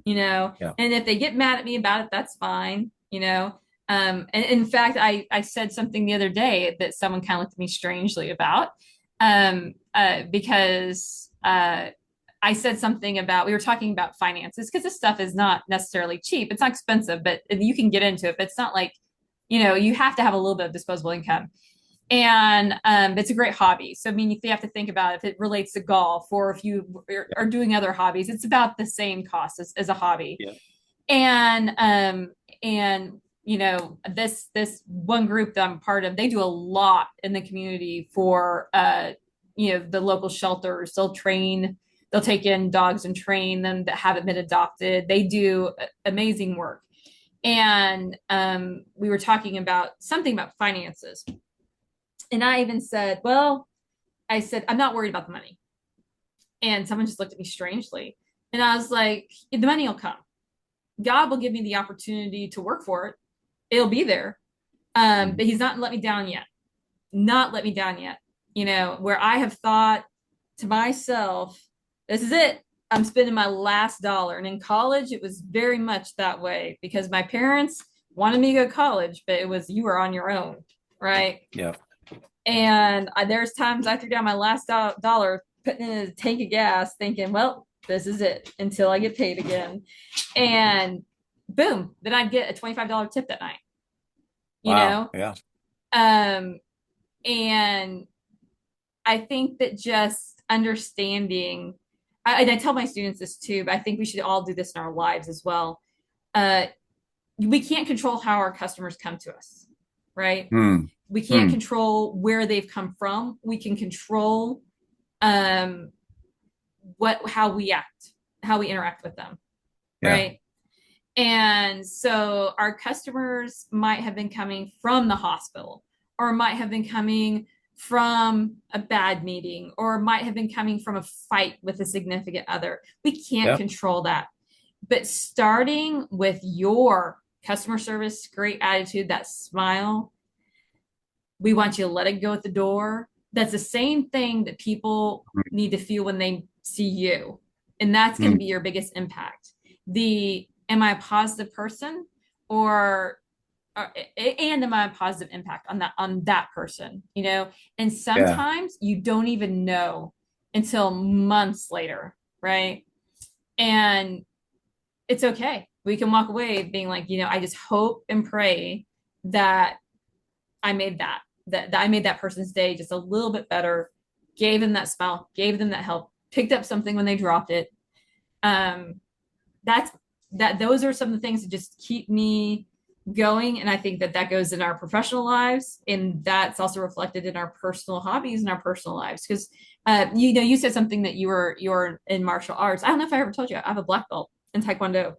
Yeah. and if they get mad at me about it, that's fine. And in fact, I said something the other day that someone kind of looked at me strangely about. Because I said something about, we were talking about finances because this stuff is not necessarily cheap. It's not expensive, but you can get into it. But it's not like, you have to have a little bit of disposable income. And it's a great hobby. So, I mean, if you have to think about if it relates to golf or if you are doing other hobbies, it's about the same cost as a hobby. Yeah. And this one group that I'm part of, they do a lot in the community for the local shelters. They'll take in dogs and train them that haven't been adopted. They do amazing work. And we were talking about something about finances. And I even said, well, I said, I'm not worried about the money. And someone just looked at me strangely. And I was like, the money will come. God will give me the opportunity to work for it. It'll be there. But he's not let me down yet. Not let me down yet. Where I have thought to myself, this is it. I'm spending my last dollar. And in college, it was very much that way because my parents wanted me to go to college, but it was you were on your own, right? Yeah. And there's times I threw down my last dollar, putting in a tank of gas, thinking, well, this is it until I get paid again. And boom, then I'd get a $25 tip that night, you Wow. know? Yeah. Um, and I think that just understanding, and I tell my students this too, but I think we should all do this in our lives as well. Uh, we can't control how our customers come to us, right? Hmm. We can't Hmm. control where they've come from. We can control um, how we act, how we interact with them, Yeah. right? And so our customers might have been coming from the hospital or might have been coming from a bad meeting or might have been coming from a fight with a significant other. We can't Yeah. control that. But starting with your customer service, great attitude, that smile, we want you to let it go at the door. That's the same thing that people need to feel when they see you. And that's going to Hmm. be your biggest impact. Am I a positive person or, and am I a positive impact on that person, And Yeah. sometimes you don't even know until months later, right? And it's okay. We can walk away being like, I just hope and pray that I made that I made that person's day just a little bit better, gave them that smile, gave them that help, picked up something when they dropped it. Um, that's those are some of the things that just keep me going. And I think that goes in our professional lives. And that's also reflected in our personal hobbies and our personal lives. Because, you said something that you're in martial arts. I don't know if I ever told you, I have a black belt in Taekwondo.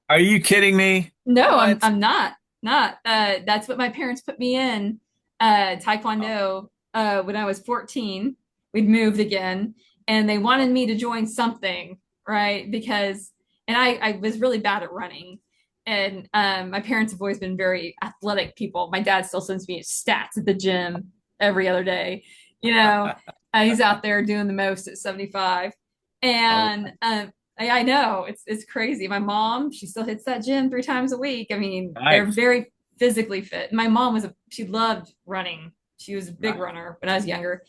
Are you kidding me? No, I'm What? I'm not. Not. That's what my parents put me in Taekwondo when I was 14. We'd moved again, and they wanted me to join something, right? Because and I was really bad at running. And my parents have always been very athletic people. My dad still sends me stats at the gym every other day. You know, he's out there doing the most at 75. Oh, And I know it's crazy. My mom, she still hits that gym 3 times a week. I mean, they're nice. very physically fit. My mom she loved running. She was a big Nice. runner when I was younger.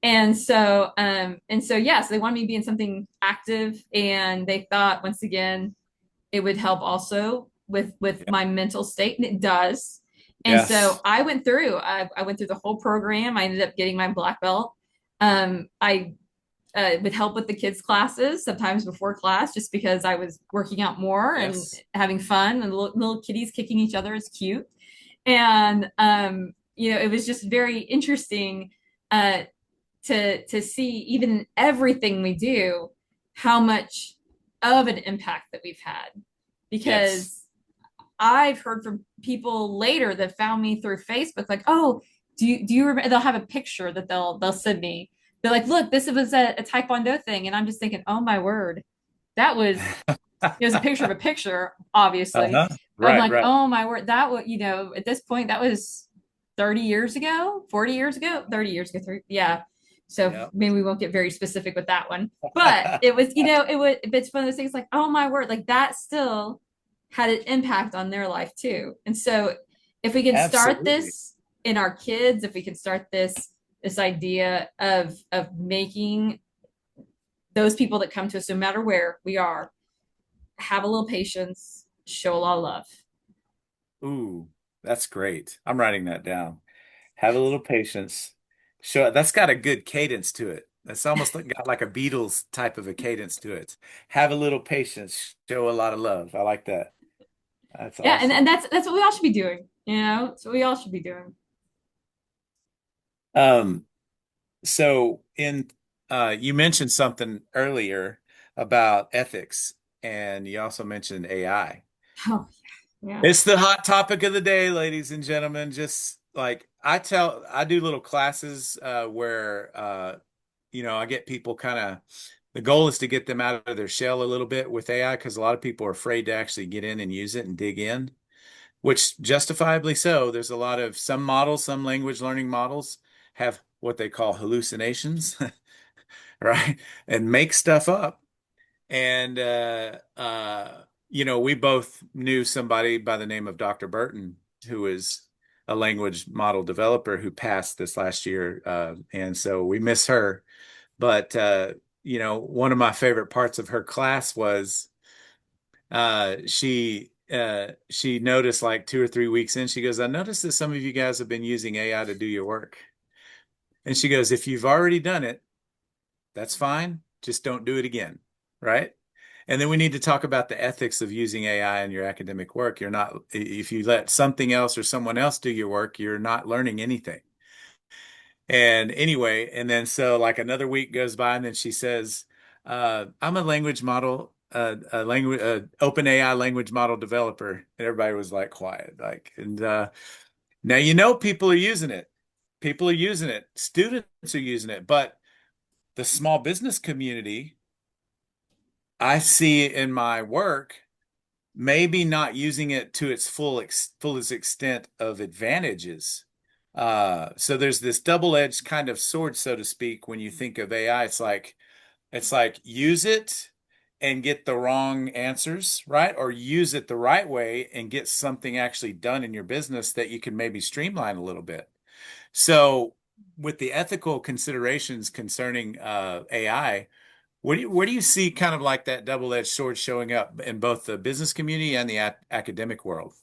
And so yes, they wanted me to be in something active, and they thought once again it would help also with Yeah. my mental state, and it does. And so Yes. I went through the whole program. I ended up getting my black belt. I would help with the kids' classes sometimes before class just because I was working out more and Yes. having fun, and little kitties kicking each other is cute. And it was just very interesting uh, to see even in everything we do how much of an impact that we've had, Yes. because I've heard from people later that found me through Facebook, like, oh, do you remember? They'll have a picture that they'll send me. They're like, look, this was a Taekwondo thing, and I'm just thinking, oh my word, that was it was a picture of a picture, obviously. Uh-huh. But I'm Right, like, right. oh my word, that was at this point that was 30 years ago, 40 years ago, 30 years ago, yeah. So Yeah. maybe we won't get very specific with that one, but it was, it's one of those things like, oh my word, like that still had an impact on their life too. And so if we can start Absolutely. this in our kids, if we can start this this idea of making those people that come to us, no matter where we are, have a little patience, show a lot of love. Ooh, that's great. I'm writing that down. Have a little patience. Show that's got a good cadence to it. That's almost got like a Beatles type of a cadence to it. Have a little patience. Show a lot of love. I like that. That's Yeah, and awesome. that's what we all should be doing. That's what we all should be doing. Um, so in you mentioned something earlier about ethics, and you also mentioned AI. Oh, yeah. It's the hot topic of the day, ladies and gentlemen. Just like I do little classes where I get people kind of the goal is to get them out of their shell a little bit with AI because a lot of people are afraid to actually get in and use it and dig in, which justifiably so. There's a lot of some models, some language learning models have what they call hallucinations, right? And make stuff up. And we both knew somebody by the name of Dr. Burton, who is a language model developer who passed this last year. And so we miss her. But one of my favorite parts of her class was she noticed like 2 or 3 weeks in, she goes, I noticed that some of you guys have been using AI to do your work. And she goes, if you've already done it, that's fine. Just don't do it again. Right. And then we need to talk about the ethics of using AI in your academic work. You're not, if you let something else or someone else do your work, you're not learning anything. And anyway, and then so like another week goes by, and then she says, I'm a language model, open AI language model developer. And everybody was like quiet. And now people are using it. People are using it. Students are using it, but the small business community, I see in my work, maybe not using it to its fullest extent of advantages. So there's this double-edged kind of sword, so to speak, when you think of AI. It's like use it and get the wrong answers, right? Or use it the right way and get something actually done in your business that you can maybe streamline a little bit. So with the ethical considerations concerning AI, where do you see kind of like that double-edged sword showing up in both the business community and the academic world?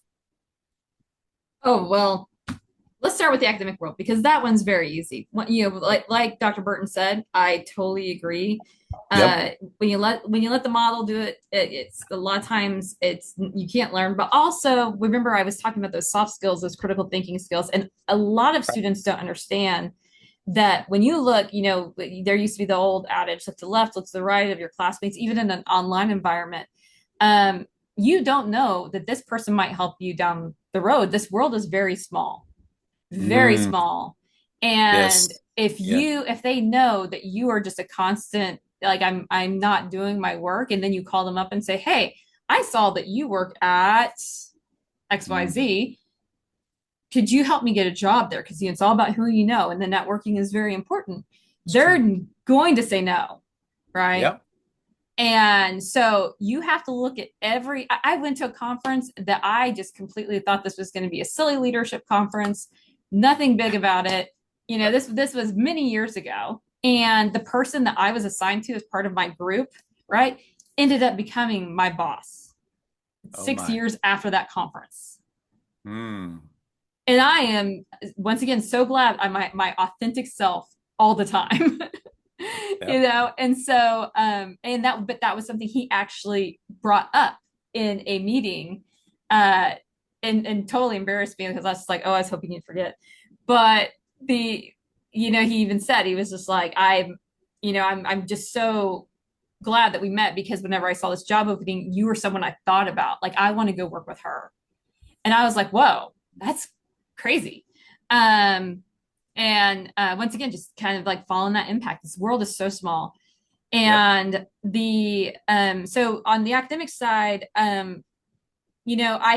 Oh, well, let's start with the academic world because that one's very easy. Like Dr. Burton said, I totally agree. Yep. When you let the model do it, it's a lot of times it's you can't learn. But also remember, I was talking about those soft skills, those critical thinking skills, and a lot of students don't understand that when you look, there used to be the old adage, look to the left, look to the right of your classmates, even in an online environment. Um, you don't know that this person might help you down the road. This world is very Mm, small. And yes. Yeah. if they know that you are just a constant, like I'm not doing my work, and then you call them up and say, hey, I saw that you work at Mm, XYZ. Could you help me get a job there? Because it's all about who you know, and the networking is very important. it's true. They're going to say no, right? Yep. And so you have to look at I went to a conference that I just completely thought this was going to be a silly leadership conference, nothing big about it. This was many years ago. And the person that I was assigned to as part of my group, right, ended up becoming my boss Oh six my. years after that conference. Mm, And I am once again so glad I'm my authentic self all the time. yep. And so but that was something he actually brought up in a meeting, uh and totally embarrassed me because I was just like, oh, I was hoping you'd forget. But the he even said, he was just like, I'm just so glad that we met because whenever I saw this job opening, you were someone I thought about, like I want to go work with her. And I was like, whoa, that's crazy. um and once again, just kind of like following that impact. This world is so small. Yep. And the so on the academic side, I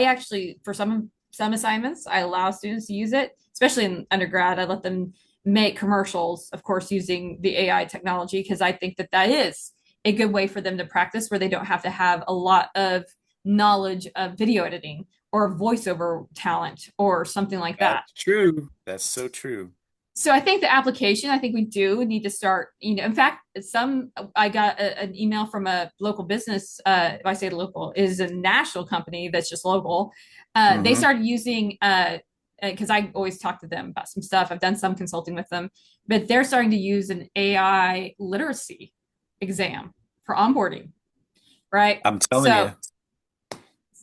actually, for some assignments, I allow students to use it, especially in undergrad. I let them make commercials, of course, using the AI technology, because I think that that is a good way for them to practice where they don't have to have a lot of knowledge of video editing or voiceover talent or something like that. That's true. That's so true. So I think the application, I think we do need to start, in fact, I got an email from a local business. If I say local, is a national company that's just local. They Hmm. started using, because I always talk to them about some stuff. I've done some consulting with them, but they're starting to use an AI literacy exam for onboarding, right? I'm telling So you.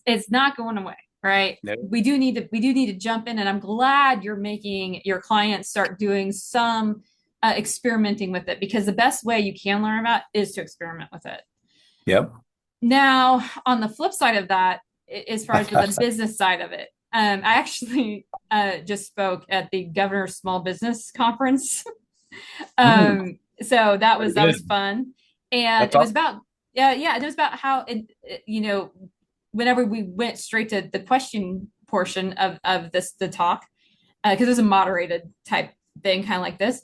it's not going away, right? No. We do need to jump in, and I'm glad you're making your clients start doing some experimenting with it, because the best way you can learn about it is to experiment with it. Yep. Now, on the flip side of that, as far as the business side of it, I actually just spoke at the governor's small business conference. Ooh, So that very was good. fun, and That's it was awesome. about, yeah, it was about how whenever we went straight to the question portion of the talk, because it was a moderated type thing, kind of like this.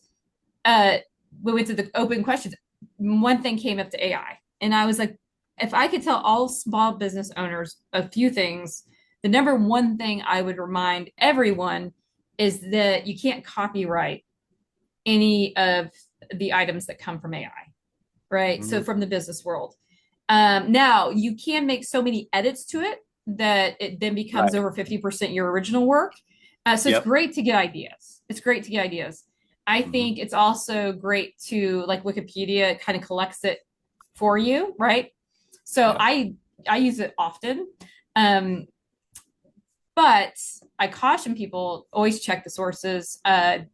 Uh, we went to the open questions. One thing came up to AI, and I was like, if I could tell all small business owners a few things, the number one thing I would remind everyone is that you can't copyright any of the items that come from AI, right? So Mhm. from the business world. Now you can make so many edits to it that it then becomes Right. over 50% your original work. So it's Yep. great to get ideas. It's great to get ideas. I Hmm. think it's also great to, like, Wikipedia kind of collects it for you, right? So Yep. I use it often. Um, but I caution people, always check the sources,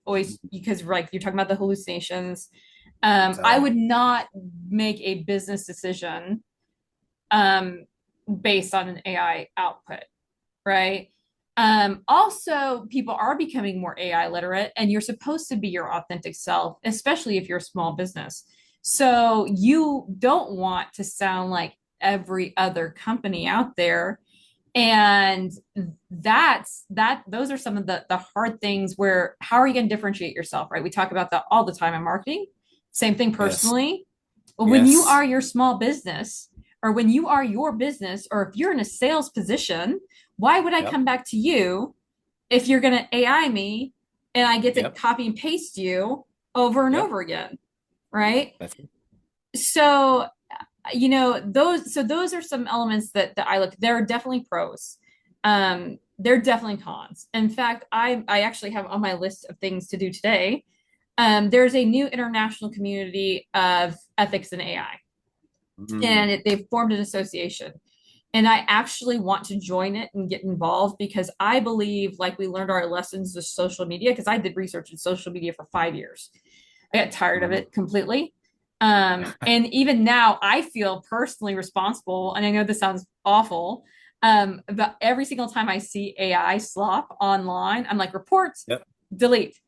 always, because like you're talking about the hallucinations. I So, would not make a business decision um, based on an AI output, right? Also, people are becoming more AI literate, and you're supposed to be your authentic self, especially if you're a small business. So you don't want to sound like every other company out there. And those are some of the hard things, where how are you going to differentiate yourself, right? We talk about that all the time in marketing. Same thing yes. personally. When you Yes. are your small business, or when you are your business, or if you're in a sales position, why would I Yep. come back to you if you're going to AI me and I get to Yep. copy and paste you over and Yep. over again, right? That's it. So, those are some elements that I look. There are definitely pros. There are definitely cons. In fact, I actually have on my list of things to do today. There's a new international community of ethics in AI, and Mm. they've formed an association. And I actually want to join it and get involved, because I believe, like we learned our lessons with social media, because I did research in social media for 5 years. I got tired of Mhm. it completely. And even now, I feel personally responsible. And I know this sounds awful, but every single time I see AI slop online, I'm like, reports, Yep. delete.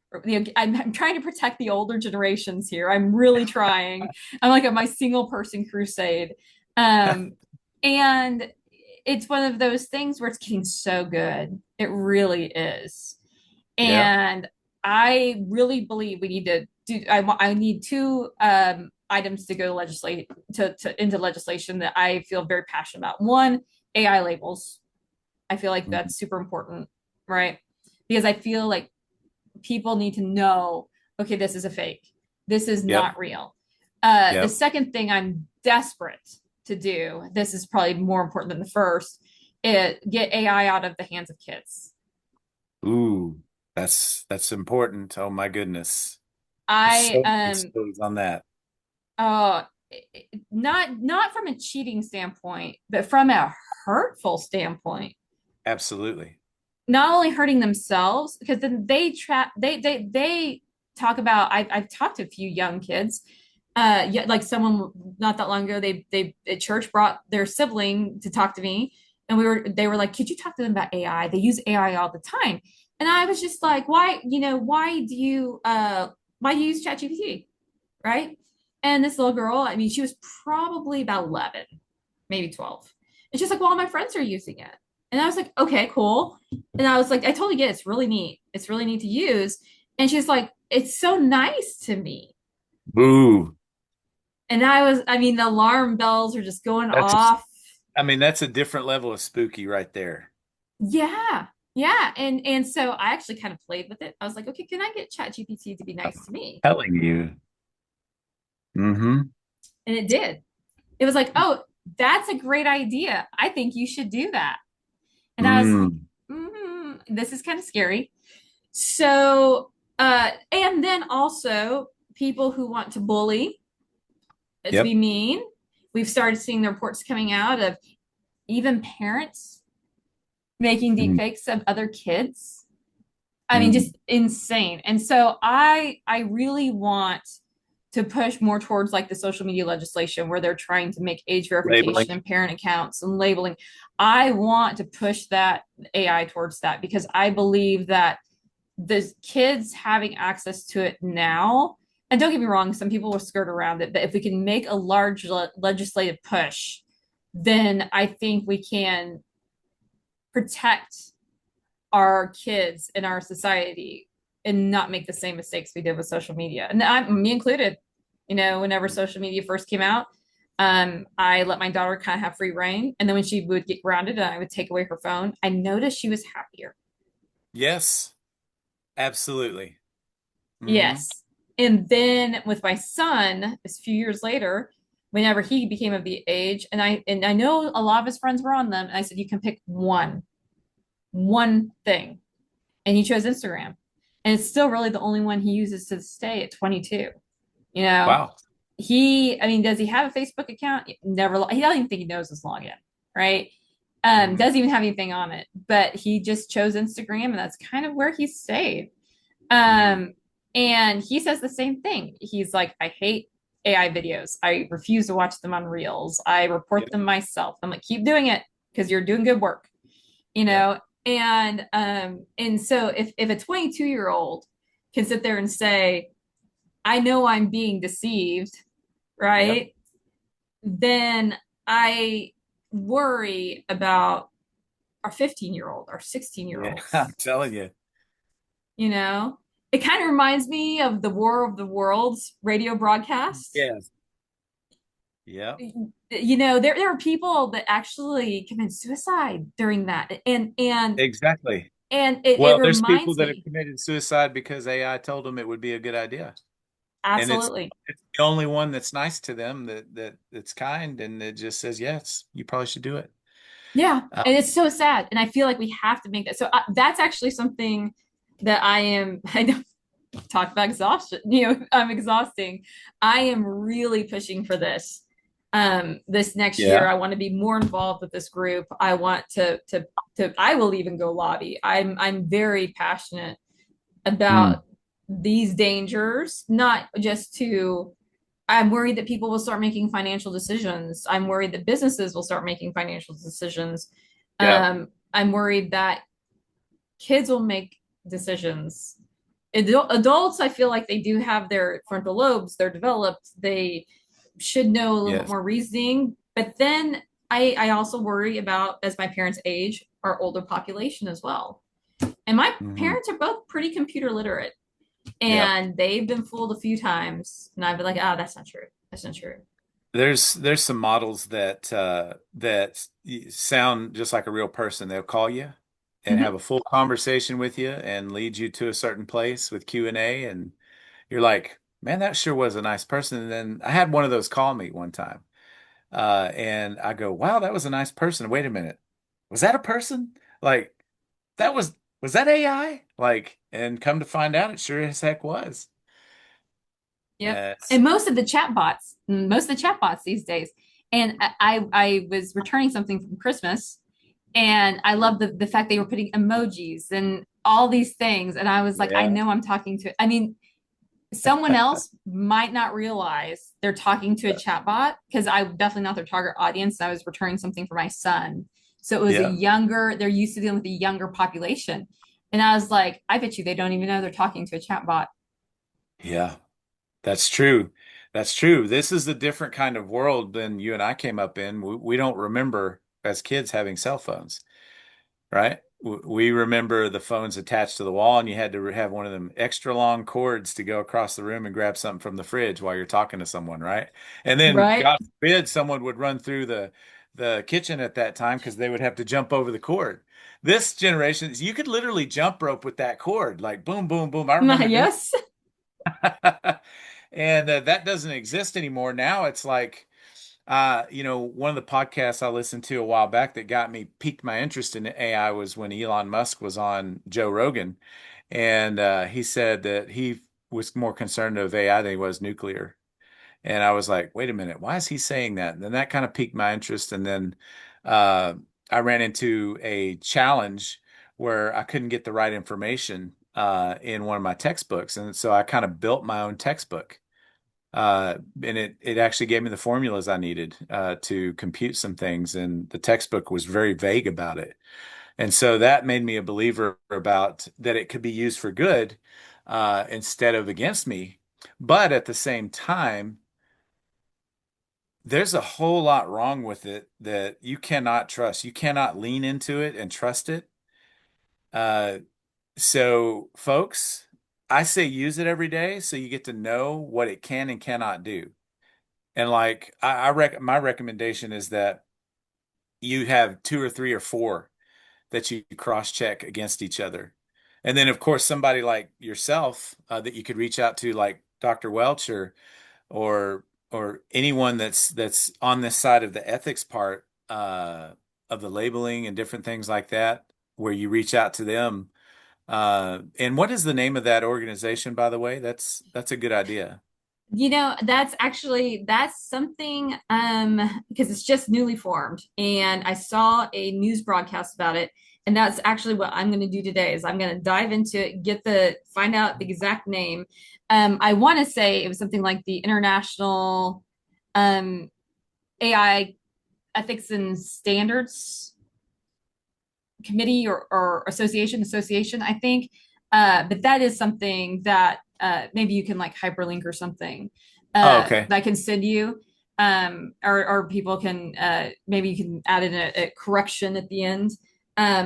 I'm trying to protect the older generations here. I'm really trying. I'm like at my single person crusade. Um, and it's one of those things where it's getting so good. It really is. Yep. And I really believe we need to do. I need two items to go to legislate to into legislation that I feel very passionate about. One, AI labels. I feel like Mhm. that's super important, right? Because I feel like people need to know, okay, this is a fake. This is Yep. not real. The Yep. second thing I'm desperate to do, this is probably more important than the first, is get AI out of the hands of kids. Ooh, that's important. Oh my goodness. There's I so many stories on that. uh not from a cheating standpoint, but from a hurtful standpoint. Absolutely. Not only hurting themselves, because then they talk about, I've talked to a few young kids, yeah, like someone not that long ago, they at church brought their sibling to talk to me, and they were like, could you talk to them about AI? They use AI all the time. And I was just like, why do you use ChatGPT, right? And this little girl, I mean, she was probably about 11, maybe 12. And she's like, well, all my friends are using it. And I was like, okay, cool. And I was like, I totally get it. It's really neat. It's really neat to use. And she's like, it's so nice to me. Boo. And I mean, the alarm bells are just going That's off. I mean, that's a different level of spooky right there. Yeah. Yeah, and so I actually kind of played with it. I was like, okay, can I get ChatGPT to be nice to me? Telling you. Mm-hmm. And it did. It was like, oh, that's a great idea. I think you should do that. And I was like, Mm. this is kind of scary. So, and then also people who want to bully, to be Yep. mean. We've started seeing the reports coming out of even parents making deep Mm. fakes of other kids. I mean, Mm. just insane. And so I really want to push more towards like the social media legislation where they're trying to make age verification Labeling. and parent accounts and labeling. I want to push that AI towards that because I believe that the kids having access to it now, and don't get me wrong, some people will skirt around it, but if we can make a large legislative push, then I think we can protect our kids in our society and not make the same mistakes we did with social media. And me included, whenever social media first came out, I let my daughter kind of have free reign. And then when she would get grounded and I would take away her phone, I noticed she was happier. Yes, absolutely. Mm-hmm. Yes. And then with my son, a few years later, whenever he became of the age, and I know a lot of his friends were on them, and I said, you can pick one thing. And he chose Instagram. And it's still really the only one he uses to this day at 22. You know, Wow. I mean, does he have a Facebook account? Never, he doesn't even think he knows his login, right? Mm. Doesn't even have anything on it, but he just chose Instagram and that's kind of where he stayed. Mm. Um, and he says the same thing. He's like, I hate AI videos. I refuse to watch them on Reels. I report Yep. them myself. I'm like, keep doing it because you're doing good work, you Yep. know? And so if a 22-year-old can sit there and say, I know I'm being deceived, Yep. right? Then I worry about our 15-year-old, our 16 year Yeah. I'm olds. telling you. You know, it kind of reminds me of the War of the Worlds radio broadcast. Yes. Yep. There are people that actually commit suicide during that, Exactly. and it Well, there's people reminds that have me committed suicide because AI told them it would be a good idea. And absolutely. it's the only one that's nice to them that's kind and it just says, yes, you probably should do it. Yeah, Uh, and it's so sad, and I feel like we have to make that. So that's actually something that I am. I know talk about exhaustion. I'm exhausting. I am really pushing for this. This next year, yeah. I want to be more involved with this group. I want to. I will even go lobby. I'm very passionate about Mm. these dangers, not just to. I'm worried that people will start making financial decisions. I'm worried that businesses will start making financial decisions. Yeah. I'm worried that kids will make decisions. Adults, I feel like they do have their frontal lobes, they're developed, they should know a little bit Yes. more reasoning. But then I also worry about, as my parents age, our older population as well. And my Hmm. parents are both pretty computer literate, Yep. and they've been fooled a few times. And I've been like, that's not true. That's not true. There's some models that sound just like a real person. They'll call you and have Mm-hmm. a full conversation with you and lead you to a certain place with Q&A, and you're like, man, that sure was a nice person. And then I had one of those call me one time. And I go, wow, that was a nice person. Wait a minute. Was that a person? Like that was that AI? Like, and come to find out it sure as heck was. Yep. Yes. And most of the chatbots these days. And I was returning something from Christmas, and I love the fact they were putting emojis and all these things. And I was like, I Yeah. know I'm talking to. I mean, someone else might not realize they're talking to a chatbot because I'm definitely not their target audience. I was returning something for my son, so it was a Yeah. younger. They're used to dealing with a younger population, and I was like, I bet you they don't even know they're talking to a chatbot. Yeah. That's true. That's true. This is a different kind of world than you and I came up in. We don't remember as kids having cell phones, right? We remember the phones attached to the wall, and you had to have one of them extra long cords to go across the room and grab something from the fridge while you're talking to someone, right? And then, Right. God forbid, someone would run through the kitchen at that time because they would have to jump over the cord. this generation, you could literally jump rope with that cord, like boom, boom, boom. I remember doing, Yes. and that doesn't exist anymore. Now it's like, one of the podcasts I listened to a while back that got me piqued my interest in AI was when Elon Musk was on Joe Rogan, and he said that he was more concerned of AI than he was nuclear. And I was like, wait a minute, why is he saying that? And then that kind of piqued my interest. And then uh, I ran into a challenge where I couldn't get the right information in one of my textbooks. And so I kind of built my own textbook. And it actually gave me the formulas I needed to compute some things. And the textbook was very vague about it. And so that made me a believer about that it could be used for good instead of against me. But at the same time, there's a whole lot wrong with it that you cannot trust. You cannot lean into it and trust it. Uh, so, folks, I say use it every day so you get to know what it can and cannot do. And like my recommendation is that you have two or three or four that you cross-check against each other. And then, of course, somebody like yourself that you could reach out to, like Dr. Welch or or anyone that's on this side of the ethics part of the labeling and different things like that, where you reach out to them. And what is the name of that organization, by the way? That's a good idea. That's something because it's just newly formed and I saw a news broadcast about it, and that's actually what I'm going to do today is I'm going to dive into it, find out the exact name. I want to say it was something like the International um AI Ethics and Standards Committee or association, I think. But that is something that maybe you can like hyperlink or something Oh, okay. that I can send you. Or people can maybe you can add in a correction at the end.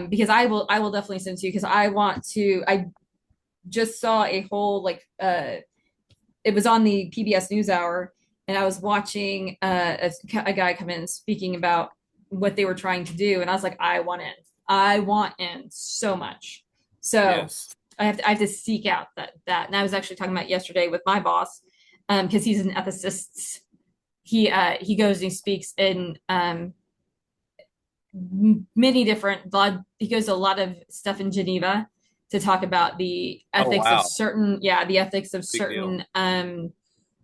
Because I will definitely send it to you because I just saw a whole it was on the PBS NewsHour, and I was watching a guy come in speaking about what they were trying to do, and I was like, I want in so much. So Yes. I have to seek out that, and I was actually talking about yesterday with my boss, because he's an ethicist. He goes and he speaks in many different. He goes to a lot of stuff in Geneva to talk about the Oh, ethics of wow. Big deal.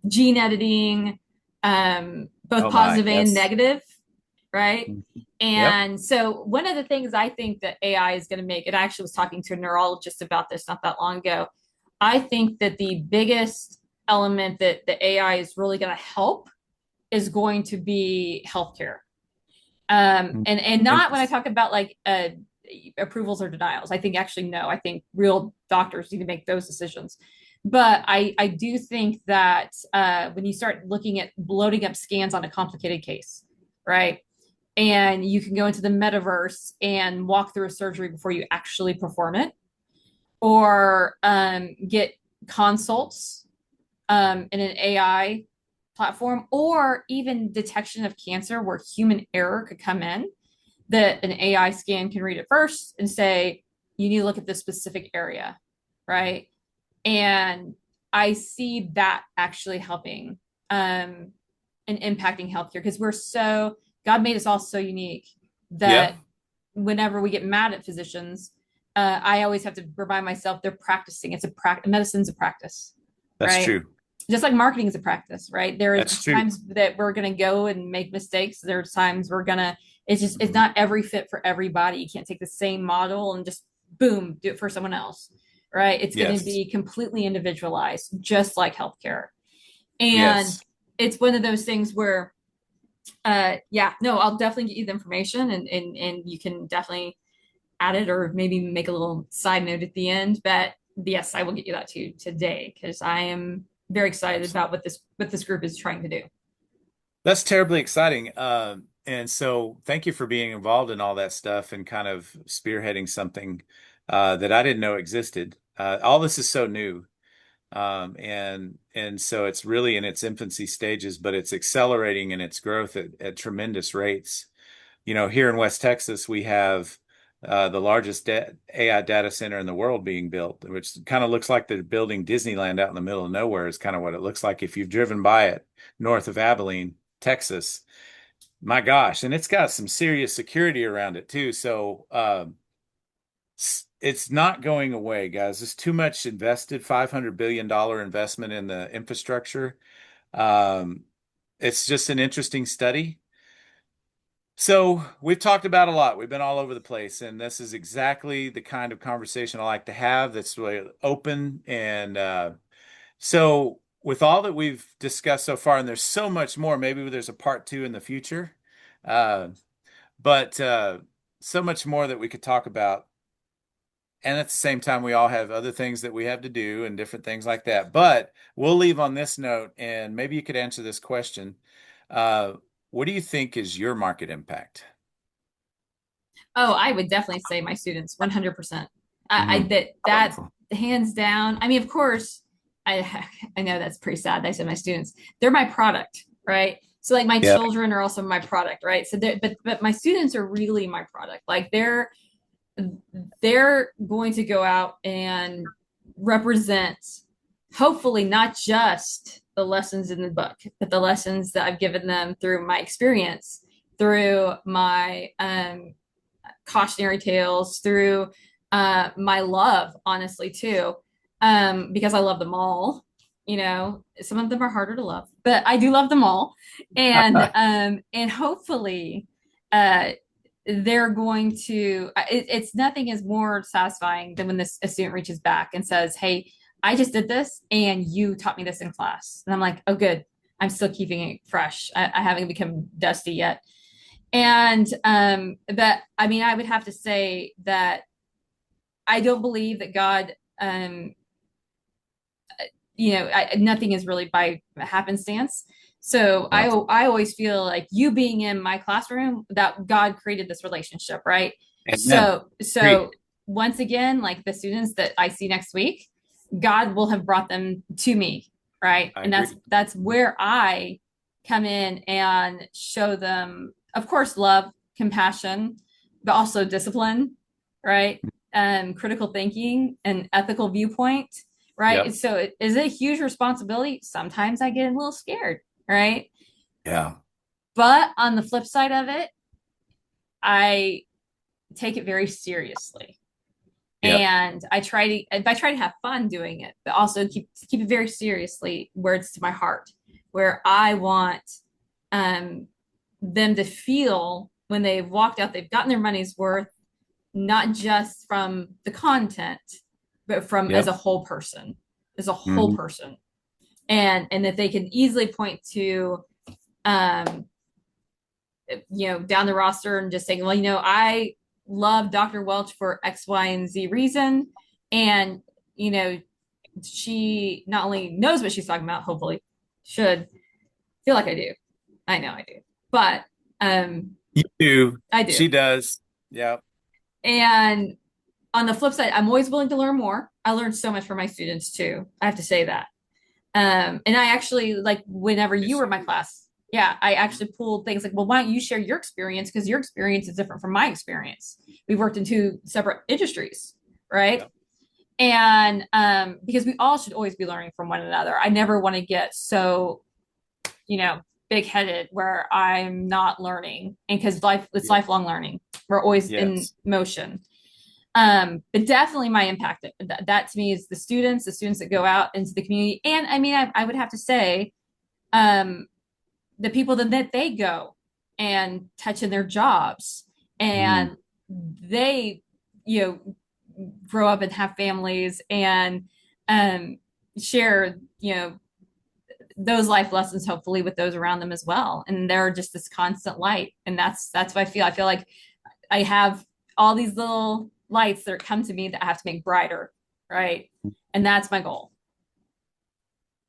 gene editing, both Oh my, positive and yes. negative, right? Mhm. Yep. And so one of the things I think that AI is going to make, and I actually was talking to a neurologist about this not that long ago. I think that the biggest element that the AI is really going to help is going to be healthcare. Mhm. And not when I Interesting. talk about like approvals or denials. I think actually no. I think real doctors need to make those decisions. But I do think that when you start looking at loading up scans on a complicated case, right? And you can go into the metaverse and walk through a surgery before you actually perform it, or get consults in an AI platform, or even detection of cancer where human error could come in, that an AI scan can read it first and say, you need to look at this specific area, right? And I see that actually helping and impacting healthcare because God made us all so unique Yep. that whenever we get mad at physicians, I always have to remind myself they're practicing. It's a practice. Medicine's a practice, That's right? true. Just like marketing is a practice, right? There are That's true. times that we're going to go and make mistakes. There's times we're going to, it's Mhm. not every fit for everybody. You can't take the same model and just boom, do it for someone else, right? It's going to Yes. be completely individualized, just like healthcare. And Yes. it's one of those things where, yeah, no, I'll definitely get you the information, and you can definitely add it or maybe make a little side note at the end. But yes, I will get you that too today because I am very excited Absolutely. about what this group is trying to do. That's terribly exciting. And so thank you for being involved in all that stuff and kind of spearheading something that I didn't know existed. All this is so new. And so it's really in its infancy stages, but it's accelerating in its growth at tremendous rates. Here in West Texas, we have the largest AI data center in the world being built, which kind of looks like they're building Disneyland out in the middle of nowhere, is kind of what it looks like if you've driven by it north of Abilene, Texas. My gosh, and it's got some serious security around it too. So it's not going away, guys. There's too much invested, $500 billion investment in the infrastructure. Um, it's just an interesting study. So we've talked about a lot. We've been all over the place, and this is exactly the kind of conversation I like to have that's really open. And so with all that we've discussed so far, and there's so much more, maybe there's a part two in the future. Uh, but so much more that we could talk about. And at the same time, we all have other things that we have to do and different things like that. But we'll leave on this note, and maybe you could answer this question. Uh, what do you think is your market impact? Oh, I would definitely say my students, 100%. I Mm, that powerful. hands down. I mean, of course, I I know that's pretty sad. I said my students, they're my product, right? So like my Yeah. children are also my product, right? So but my students are really my product. Like they're going to go out and represent hopefully not just the lessons in the book, but the lessons that I've given them through my experience, through my cautionary tales, through my love, honestly, too, because I love them all. You know, some of them are harder to love, but I do love them all, and hopefully, uh, they're going to. It's nothing is more satisfying than when a student reaches back and says, "Hey, I just did this, and you taught me this in class," and I'm like, "Oh, good. I'm still keeping it fresh. I haven't become dusty yet." And but I mean, I would have to say that I don't believe that God, nothing is really by happenstance. So Yeah. I always feel like you being in my classroom, that God created this relationship, right? Amen. Agreed. So once again, like the students that I see next week, God will have brought them to me, right? I And agree. that's where I come in and show them, of course, love, compassion, but also discipline, right? Critical thinking and ethical viewpoint, right? Yep. So it is a huge responsibility. Sometimes I get a little scared, right? Yeah. But on the flip side of it, I take it very seriously. Yep. And I try to have fun doing it, but also keep it very seriously where it's to my heart, where I want um, them to feel when they've walked out, they've gotten their money's worth, not just from the content, but from as Yep. a whole person, as a whole Hmm. person, and that they can easily point to um, down the roster and just saying, well, I love Dr. Welch for X, Y, and Z reason. And, she not only knows what she's talking about, hopefully, should feel like I do. I know I do. But You do. I do. She does. Yep. And on the flip side, I'm always willing to learn more. I learned so much from my students too. I have to say that. And I actually like whenever you Yes, were you in my do. class, yeah, I actually pulled things like, well, why don't you share your experience? Because your experience is different from my experience. We worked in two separate industries, right? Yep. And because we all should always be learning from one another. I never want to get so, you know, big headed where I'm not learning. And because it's Yep. lifelong learning. We're always in Yes. motion. But definitely my impact that to me is the students that go out into the community. And I mean, I would have to say, um, the people that they go and touch in their jobs Mhm. and they, you know, grow up and have families and um, share, those life lessons hopefully with those around them as well. And they're just this constant light. And that's what I feel. I feel like I have all these little lights that come to me that I have to make brighter, right? And that's my goal.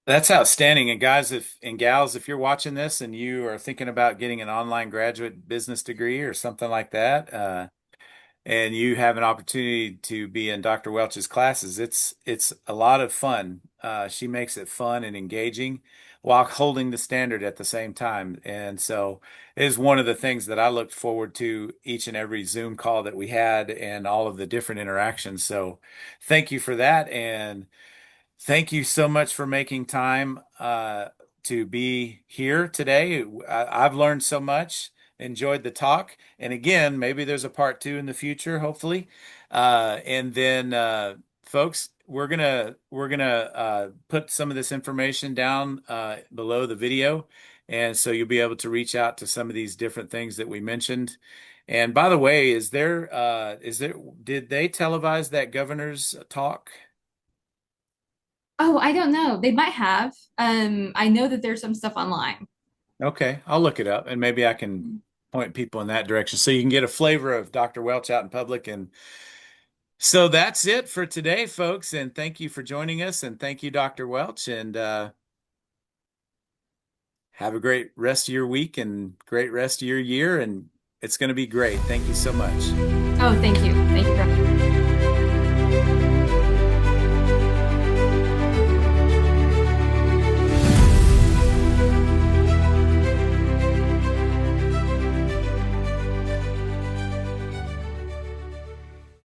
That's outstanding. And guys, if and gals, if you're watching this and you are thinking about getting an online graduate business degree or something like that, and you have an opportunity to be in Dr. Welch's classes, it's a lot of fun. She makes it fun and engaging while holding the standard at the same time. And so it is one of the things that I looked forward to each and every Zoom call that we had and all of the different interactions. So thank you for that. And thank you so much for making time to be here today. I've learned so much, enjoyed the talk. And again, maybe there's a part two in the future, hopefully. And then, folks, we're gonna put some of this information down below the video, and so you'll be able to reach out to some of these different things that we mentioned. And by the way, is there did they televise that governor's talk? Oh, I don't know. They might have. I know that there's some stuff online. Okay, I'll look it up and maybe I can point people in that direction so you can get a flavor of Dr. Welch out in public. And so that's it for today, folks. And thank you for joining us. And thank you, Dr. Welch. And have a great rest of your week and great rest of your year. And it's going to be great. Thank you so much. Oh, thank you. Thank you for